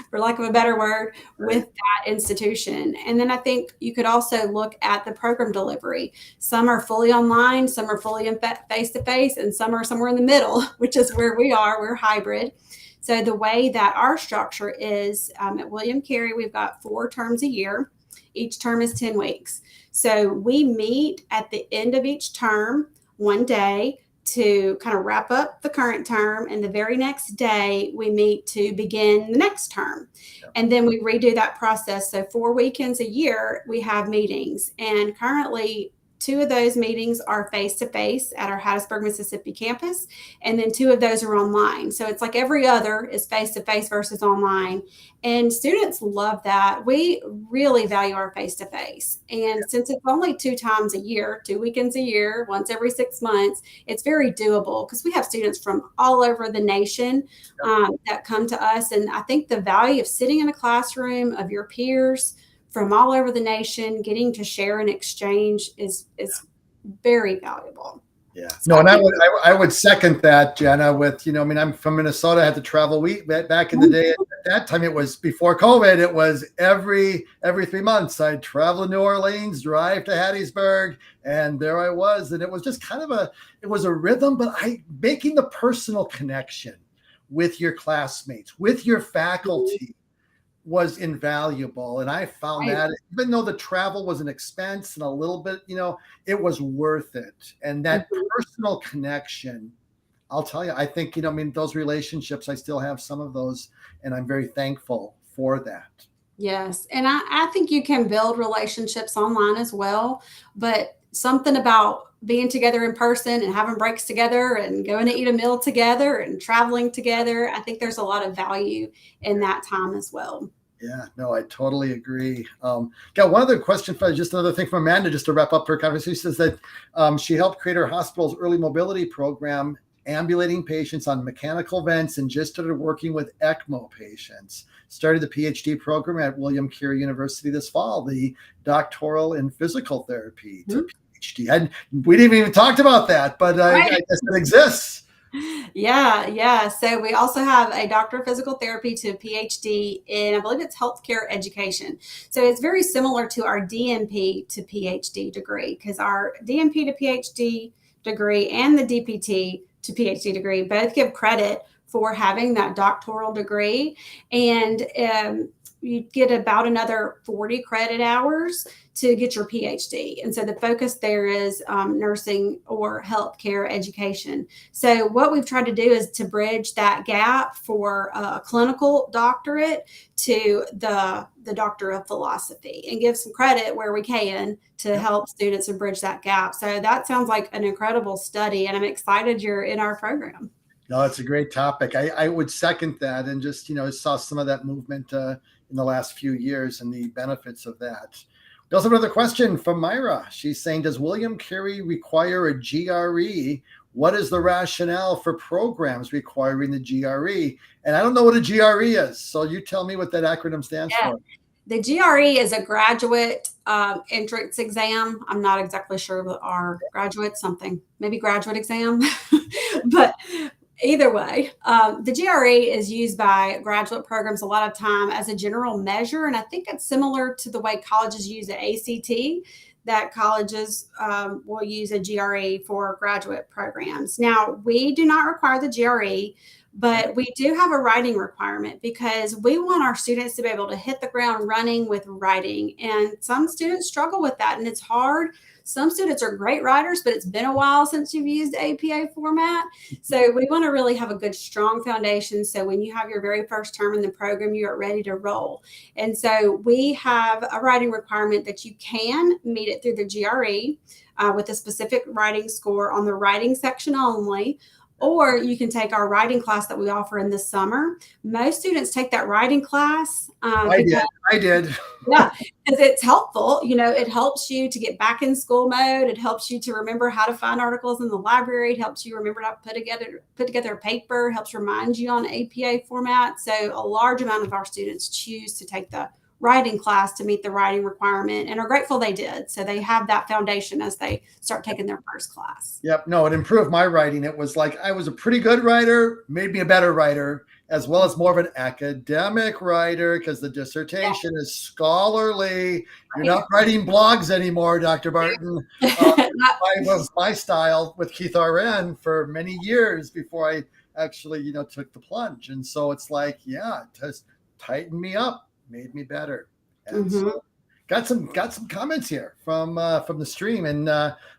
Speaker 2: for lack of a better word, with that institution. And then I think you could also look at the program delivery. Some are fully online, some are fully in face-to-face, and some are somewhere in the middle, which is where we are. We're hybrid. So the way that our structure is at William Carey, we've got 4 terms a year. Each term is 10 weeks. So we meet at the end of each term one day to kind of wrap up the current term, and the very next day we meet to begin the next term. And then we redo that process. So 4 weekends a year we have meetings, and currently 2 of those meetings are face-to-face at our Hattiesburg, Mississippi campus, and then 2 of those are online. So it's like every other is face-to-face versus online, and students love that. We really value our face-to-face, and since it's only 2 times a year, 2 weekends a year, once every 6 months, it's very doable because we have students from all over the nation that come to us. And I think the value of sitting in a classroom of your peers from all over the nation, getting to share and exchange is very valuable.
Speaker 1: Yeah.
Speaker 2: So
Speaker 1: No, and I would second that, Jenna, with, I mean, I'm from Minnesota. I had to travel back in the day. At that time, it was before COVID. It was every 3 months. I'd travel to New Orleans, drive to Hattiesburg, and there I was. And it was just kind of it was a rhythm, but making the personal connection with your classmates, with your faculty, was invaluable. And I found that even though the travel was an expense and a little bit, it was worth it. And that personal connection, I'll tell you, I think, I mean, those relationships, I still have some of those, and I'm very thankful for that.
Speaker 2: Yes. And I think you can build relationships online as well, but something about being together in person and having breaks together and going to eat a meal together and traveling together, I think there's a lot of value in that time as well.
Speaker 1: Yeah, no, I totally agree. Got one other question just another thing from Amanda, just to wrap up her conversation. She says that she helped create her hospital's early mobility program, ambulating patients on mechanical vents, and just started working with ECMO patients. Started the PhD program at William Carey University this fall, the doctoral in physical therapy to PhD. And we didn't even talked about that, but I guess it exists.
Speaker 2: Yeah. So we also have a doctor of physical therapy to PhD in, I believe it's healthcare education. So it's very similar to our DNP to PhD degree, because our DNP to PhD degree and the DPT to PhD degree both give credit for having that doctoral degree. And you get about another 40 credit hours to get your PhD. And so the focus there is nursing or healthcare education. So what we've tried to do is to bridge that gap for a clinical doctorate to the doctor of philosophy, and give some credit where we can to help students and bridge that gap. So that sounds like an incredible study, and I'm excited you're in our program.
Speaker 1: No, it's a great topic. I would second that, and just, saw some of that movement in the last few years and the benefits of that. We also have another question from Myra. She's saying, does William Carey require a GRE? What is the rationale for programs requiring the GRE? And I don't know what a GRE is, so you tell me what that acronym stands for.
Speaker 2: The GRE is a graduate entrance exam. I'm not exactly sure what our graduate maybe graduate exam, but either way, the GRE is used by graduate programs a lot of time as a general measure. And I think it's similar to the way colleges use the ACT, that colleges will use a GRE for graduate programs. Now, we do not require the GRE, but we do have a writing requirement, because we want our students to be able to hit the ground running with writing. And some students struggle with that, and it's hard. Some students are great writers, but it's been a while since you've used APA format. So we want to really have a good, strong foundation. So when you have your very first term in the program, you are ready to roll. And so we have a writing requirement that you can meet it through the GRE with a specific writing score on the writing section only. Or you can take our writing class that we offer in the summer. Most students take that writing class.
Speaker 1: I did.
Speaker 2: Yeah, because it's helpful. It helps you to get back in school mode. It helps you to remember how to find articles in the library. It helps you remember how to put together a paper. It helps remind you on APA format. So a large amount of our students choose to take the writing class to meet the writing requirement, and are grateful they did. So they have that foundation as they start taking their first class.
Speaker 1: Yep. No, it improved my writing. It was like I was a pretty good writer, made me a better writer, as well as more of an academic writer, because the dissertation is scholarly. You're not writing blogs anymore, Dr. Barton. Was my style with CCRN for many years before I actually, took the plunge. And so it's like, it just tightened me up, made me better. And so got some comments here from the stream. And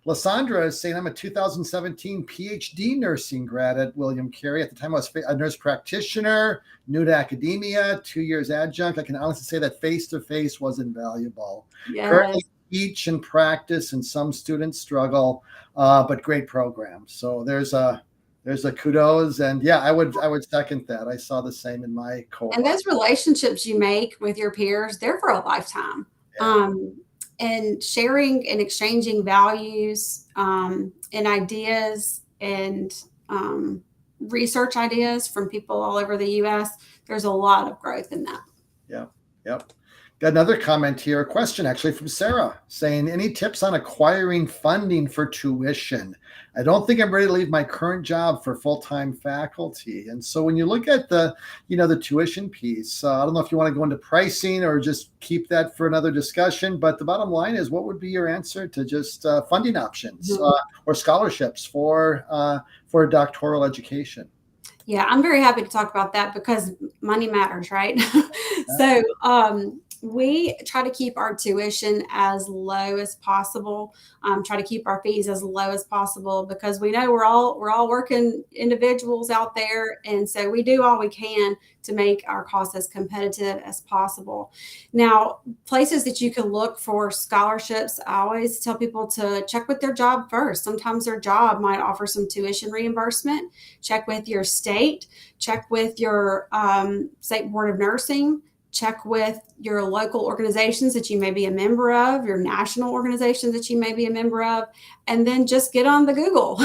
Speaker 1: Lysandra is saying, I'm a 2017 PhD nursing grad at William Carey. At the time, I was a nurse practitioner, new to academia, 2 years adjunct. I can honestly say that face-to-face was invaluable.
Speaker 2: Yes.
Speaker 1: Currently teach and practice, and some students struggle, but great program. So there's a kudos, and I would second that. I saw the same in my cohort.
Speaker 2: And those relationships you make with your peers, they're for a lifetime. And sharing and exchanging values and ideas and research ideas from people all over the U.S., there's a lot of growth in that.
Speaker 1: Yep. Got another comment here, a question actually from Sarah saying, any tips on acquiring funding for tuition? I don't think I'm ready to leave my current job for full-time faculty. And so when you look at the, the tuition piece, I don't know if you want to go into pricing or just keep that for another discussion, but the bottom line is, what would be your answer to just funding options or scholarships for doctoral education?
Speaker 2: Yeah, I'm very happy to talk about that because money matters, right? So we try to keep our tuition as low as possible. Try to keep our fees as low as possible because we know we're all working individuals out there, and so we do all we can to make our costs as competitive as possible. Now, places that you can look for scholarships, I always tell people to check with their job first. Sometimes their job might offer some tuition reimbursement. Check with your state. Check with your state board of nursing. Check with your local organizations that you may be a member of, your national organizations that you may be a member of, and then just get on the Google.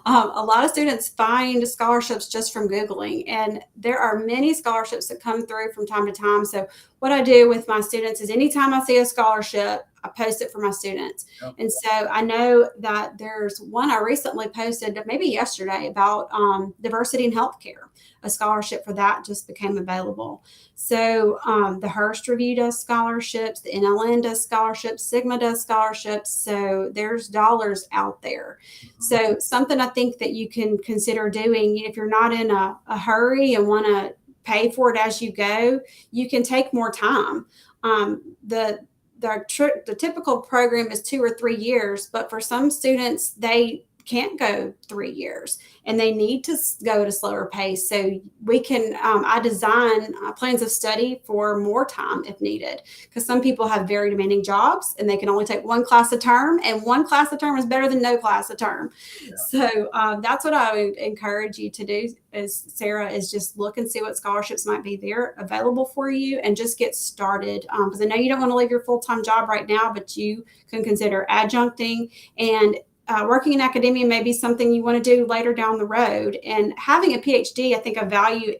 Speaker 2: A lot of students find scholarships just from Googling, and there are many scholarships that come through from time to time. So what I do with my students is anytime I see a scholarship, I post it for my students. Yep. And so I know that there's one I recently posted, maybe yesterday, about diversity in healthcare. A scholarship for that just became available. So the Hearst Review does scholarships, the NLN does scholarships, Sigma does scholarships. So there's dollars out there. So something I think that you can consider doing, if you're not in a hurry and want to pay for it as you go, you can take more time. The typical program is 2 or 3 years, but for some students, they can't go 3 years and they need to go at a slower pace. So we can, I design plans of study for more time if needed, because some people have very demanding jobs and they can only take one class a term, and one class a term is better than no class a term. Yeah. So that's what I would encourage you to do, is Sarah, is just look and see what scholarships might be there available for you and just get started. Because I know you don't want to leave your full-time job right now, but you can consider adjuncting, and working in academia may be something you want to do later down the road. And having a PhD, I think a value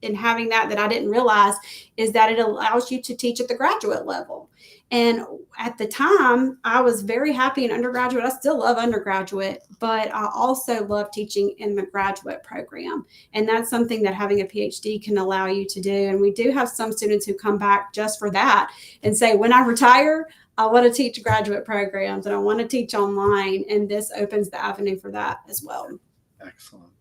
Speaker 2: in having that I didn't realize is that it allows you to teach at the graduate level. And at the time, I was very happy in undergraduate. I still love undergraduate, but I also love teaching in the graduate program. And that's something that having a PhD can allow you to do. And we do have some students who come back just for that and say, when I retire, I want to teach graduate programs and I want to teach online. And this opens the avenue for that as well.
Speaker 1: Excellent.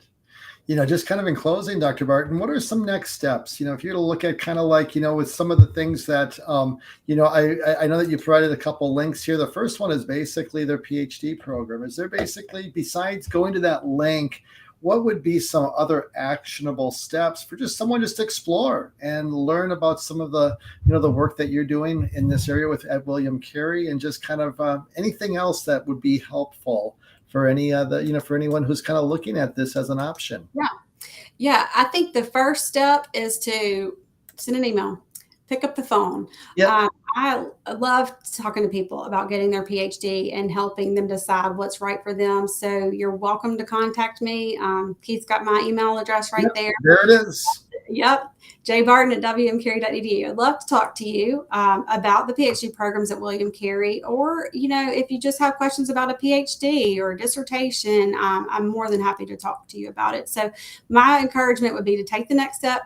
Speaker 1: Just kind of in closing, Dr. Barton, what are some next steps? If you're to look at kind of like, with some of the things that, I know that you provided a couple links here. The first one is basically their PhD program. Is there basically, besides going to that link, what would be some other actionable steps for just someone just to explore and learn about some of the, the work that you're doing in this area at William Carey, and just kind of anything else that would be helpful for any for anyone who's kind of looking at this as an option?
Speaker 2: Yeah. I think the first step is to send an email, pick up the phone. Yeah. I love talking to people about getting their PhD and helping them decide what's right for them. So you're welcome to contact me. Keith's got my email address right there.
Speaker 1: There it is.
Speaker 2: Yep. jbarton@wmcarey.edu. I'd love to talk to you about the PhD programs at William Carey, or, if you just have questions about a PhD or a dissertation, I'm more than happy to talk to you about it. So my encouragement would be to take the next step,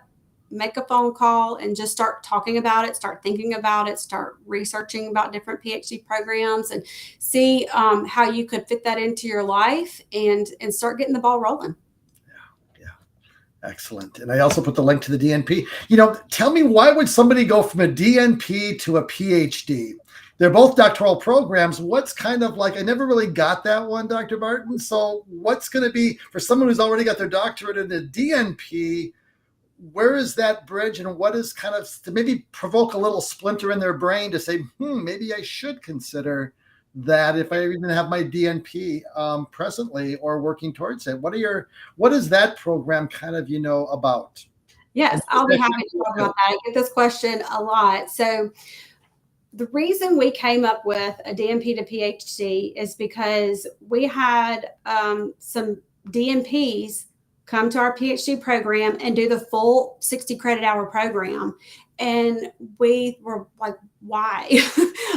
Speaker 2: make a phone call, and just start talking about it, start thinking about it, start researching about different PhD programs, and see how you could fit that into your life and start getting the ball rolling.
Speaker 1: Excellent. And I also put the link to the DNP. Tell me, why would somebody go from a DNP to a PhD? They're both doctoral programs. What's kind of like, I never really got that one, Dr. Barton. So what's going to be for someone who's already got their doctorate in a DNP? Where is that bridge, and what is kind of to maybe provoke a little splinter in their brain to say, maybe I should consider that if I even have my DNP presently or working towards it? What is that program kind of, about?
Speaker 2: Yes, I'll be happy to talk about that. I get this question a lot. So the reason we came up with a DNP to PhD is because we had some DNPs come to our PhD program and do the full 60 credit hour program. And we were like, why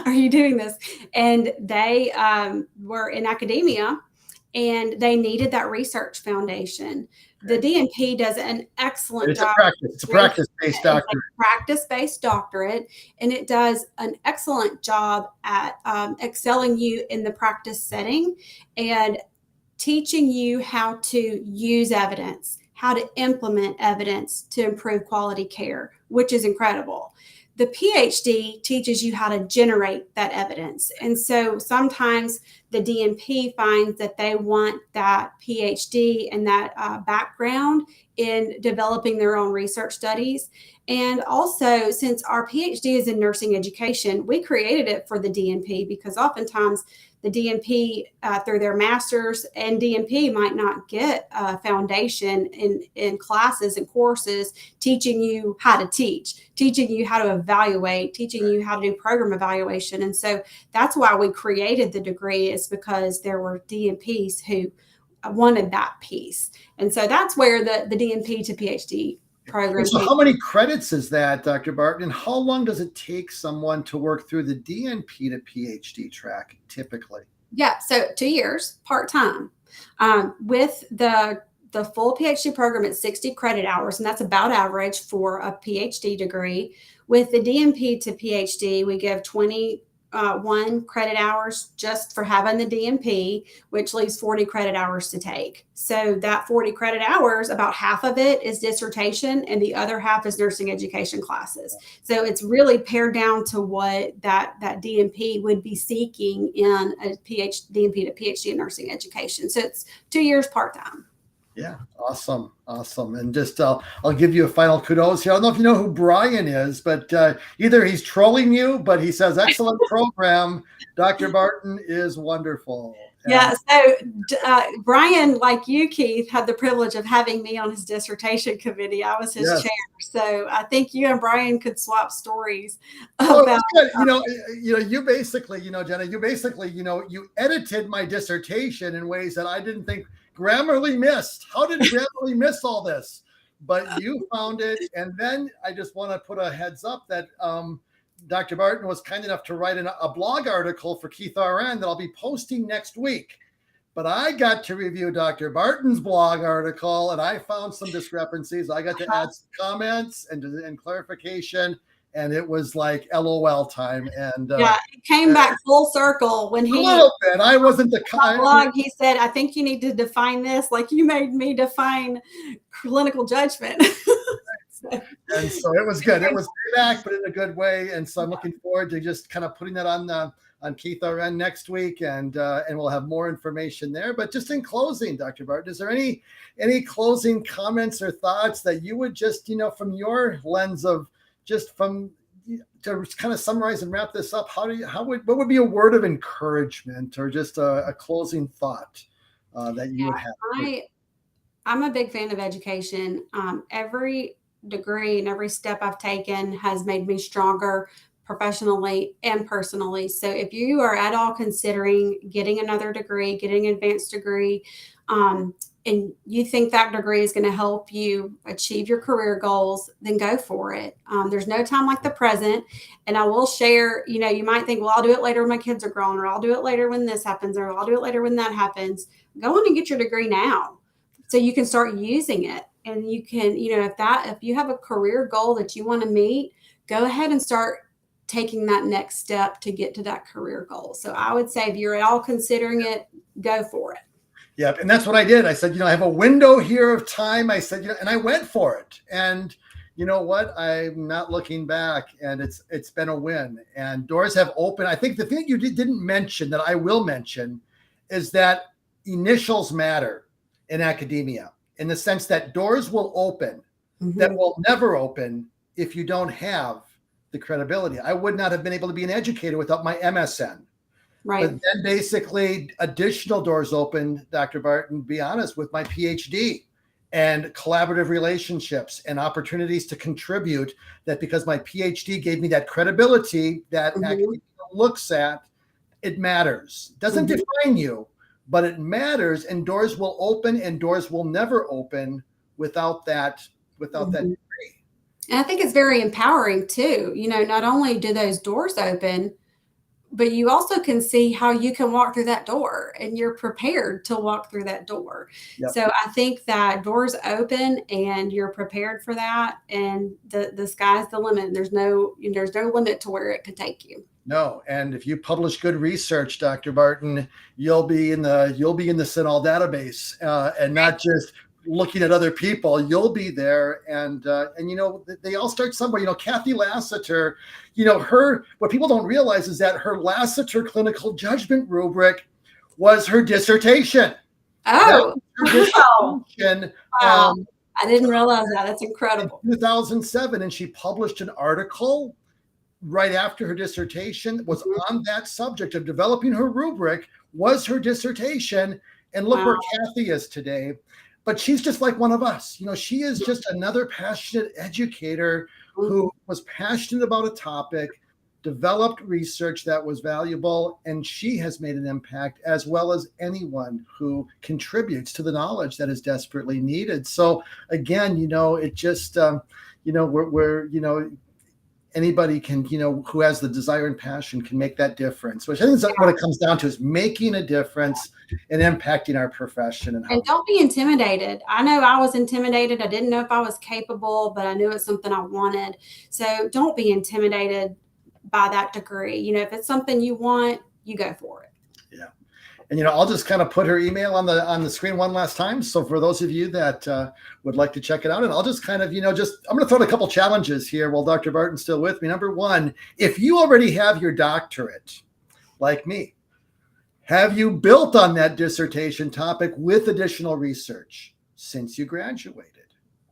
Speaker 2: are you doing this? And they were in academia and they needed that research foundation. The DNP does an excellent job.
Speaker 1: It's a practice-based doctorate.
Speaker 2: Practice-based doctorate, and it does an excellent job at excelling you in the practice setting and teaching you how to use evidence, how to implement evidence to improve quality care, which is incredible. The PhD teaches you how to generate that evidence. And so sometimes the DNP finds that they want that PhD and that background in developing their own research studies. And also, since our PhD is in nursing education, we created it for the DNP because oftentimes the DNP through their master's and DNP might not get a foundation in classes and courses teaching you how to teach, teaching you how to evaluate, teaching you how to do program evaluation. And so that's why we created the degree, is because there were DNPs who wanted that piece. And so that's where the DNP to PhD program.
Speaker 1: So how many credits is that, Dr. Barton? And how long does it take someone to work through the DNP to PhD track typically?
Speaker 2: Yeah, so 2 years, part-time. With the full PhD program at 60 credit hours, and that's about average for a PhD degree. With the DNP to PhD, we give 21 credit hours just for having the DNP, which leaves 40 credit hours to take. So that 40 credit hours, about half of it is dissertation and the other half is nursing education classes. So it's really pared down to what that DNP would be seeking in a DNP to PhD in nursing education. So it's 2 years part-time.
Speaker 1: Yeah, awesome. And just I'll give you a final kudos here. I don't know if you know who Brian is, but either he's trolling you, but he says, excellent program. Dr. Barton is wonderful.
Speaker 2: Yeah, so Brian, like you, Keith, had the privilege of having me on his dissertation committee. I was his chair. So I think you and Brian could swap stories about.
Speaker 1: You basically, Jenna, you edited my dissertation in ways that I didn't think Grammarly missed. How did Grammarly miss all this? But you found it. And then I just want to put a heads up that Dr. Barton was kind enough to write a blog article for CCRN that I'll be posting next week. But I got to review Dr. Barton's blog article, and I found some discrepancies. I got to add some comments and clarification, and it was like LOL time. And
Speaker 2: it came back full circle when he.
Speaker 1: A little bit. I wasn't the kind.
Speaker 2: Blog. He said, "I think you need to define this. Like you made me define clinical judgment."
Speaker 1: And so it was good. It was payback, but in a good way. And so I'm looking forward to just kind of putting that on CCRN next week, and we'll have more information there. But just in closing, Dr. Barton, is there any closing comments or thoughts that you would just, from your lens of just to kind of summarize and wrap this up? What would be a word of encouragement or just a closing thought that you would have?
Speaker 2: I'm a big fan of education. Every degree and every step I've taken has made me stronger professionally and personally. So if you are at all considering getting another degree, getting an advanced degree, and you think that degree is going to help you achieve your career goals, then go for it. There's no time like the present. And I will share, you might think, well, I'll do it later when my kids are grown, or I'll do it later when this happens, or I'll do it later when that happens. Go on and get your degree now so you can start using it. And you can, if you have a career goal that you want to meet, go ahead and start taking that next step to get to that career goal. So I would say if you're at all considering it, go for it.
Speaker 1: Yeah. And that's what I did. I said, I have a window here of time. I said, and I went for it. And you know what? I'm not looking back, and it's been a win, and doors have opened. I think the thing you didn't mention that I will mention is that initials matter in academia, in the sense that doors will open that will never open if you don't have the credibility. I would not have been able to be an educator without my MSN. Right. But then basically additional doors opened, Dr. Barton, be honest, with my PhD and collaborative relationships and opportunities to contribute, that because my PhD gave me that credibility that academia looks at, it matters. Doesn't define you, but it matters, and doors will open and doors will never open without that degree.
Speaker 2: And I think it's very empowering too. Not only do those doors open, but you also can see how you can walk through that door, and you're prepared to walk through that door.
Speaker 1: Yep.
Speaker 2: So I think that doors open and you're prepared for that, and the sky's the limit. There's no limit to where it could take you.
Speaker 1: No, and if you publish good research, Dr. Barton, you'll be in the CINAHL database, and not just looking at other people. You'll be there, and they all start somewhere. Kathy Lassiter, what people don't realize is that her Lassiter clinical judgment rubric was her dissertation.
Speaker 2: Oh,
Speaker 1: her dissertation.
Speaker 2: Wow. I didn't realize that. That's incredible.
Speaker 1: In 2007, and she published an article right after her dissertation was on that subject of developing her rubric, was her dissertation. And look where Kathy is today. But she's just like one of us. She is just another passionate educator who was passionate about a topic, developed research that was valuable, and she has made an impact, as well as anyone who contributes to the knowledge that is desperately needed. So again, it just, anybody can, who has the desire and passion can make that difference, which I think is what it comes down to, is making a difference and impacting our profession.
Speaker 2: And don't be intimidated. I know I was intimidated. I didn't know if I was capable, but I knew it's something I wanted. So don't be intimidated by that degree. If it's something you want, you go for it.
Speaker 1: Yeah. And, I'll just kind of put her email on the screen one last time. So for those of you that would like to check it out, and I'll just kind of, I'm going to throw out a couple challenges here while Dr. Barton's still with me. Number one, if you already have your doctorate, like me, have you built on that dissertation topic with additional research since you graduated?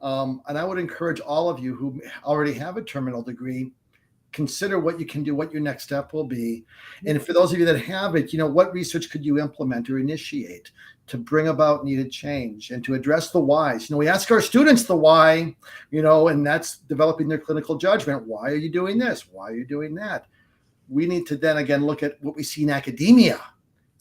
Speaker 1: And I would encourage all of you who already have a terminal degree, consider what you can do, what your next step will be. And for those of you that have it, what research could you implement or initiate to bring about needed change and to address the whys? We ask our students the why, and that's developing their clinical judgment. Why are you doing this? Why are you doing that? We need to then again look at what we see in academia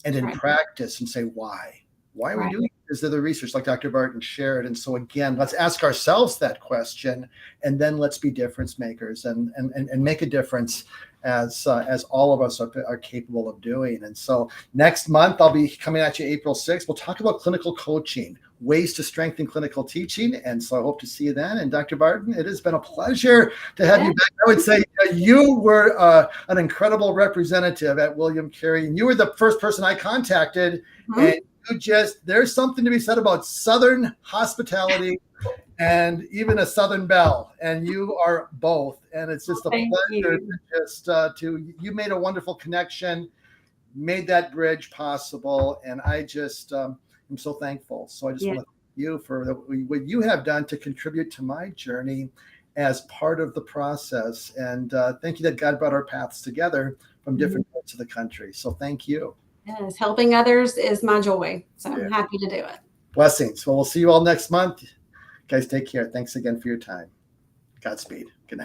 Speaker 1: and in practice and say, why? Why are we doing it? Is there the research like Dr. Barton shared? And so again, let's ask ourselves that question, and then let's be difference makers and make a difference as all of us are capable of doing. And so next month, I'll be coming at you April 6th. We'll talk about clinical coaching, ways to strengthen clinical teaching. And so I hope to see you then. And Dr. Barton, it has been a pleasure to have you back. I would say you were an incredible representative at William Carey, and you were the first person I contacted. And there's something to be said about Southern hospitality and even a Southern belle, and you are both. And it's just a pleasure you made a wonderful connection, made that bridge possible. And I just am so thankful. So I just want to thank you for what you have done to contribute to my journey as part of the process. And thank you that God brought our paths together from different parts of the country. So thank you.
Speaker 2: Yes, helping others is my joy. So I'm happy to do it.
Speaker 1: Blessings. Well, we'll see you all next month. Guys, take care. Thanks again for your time. Godspeed. Good night.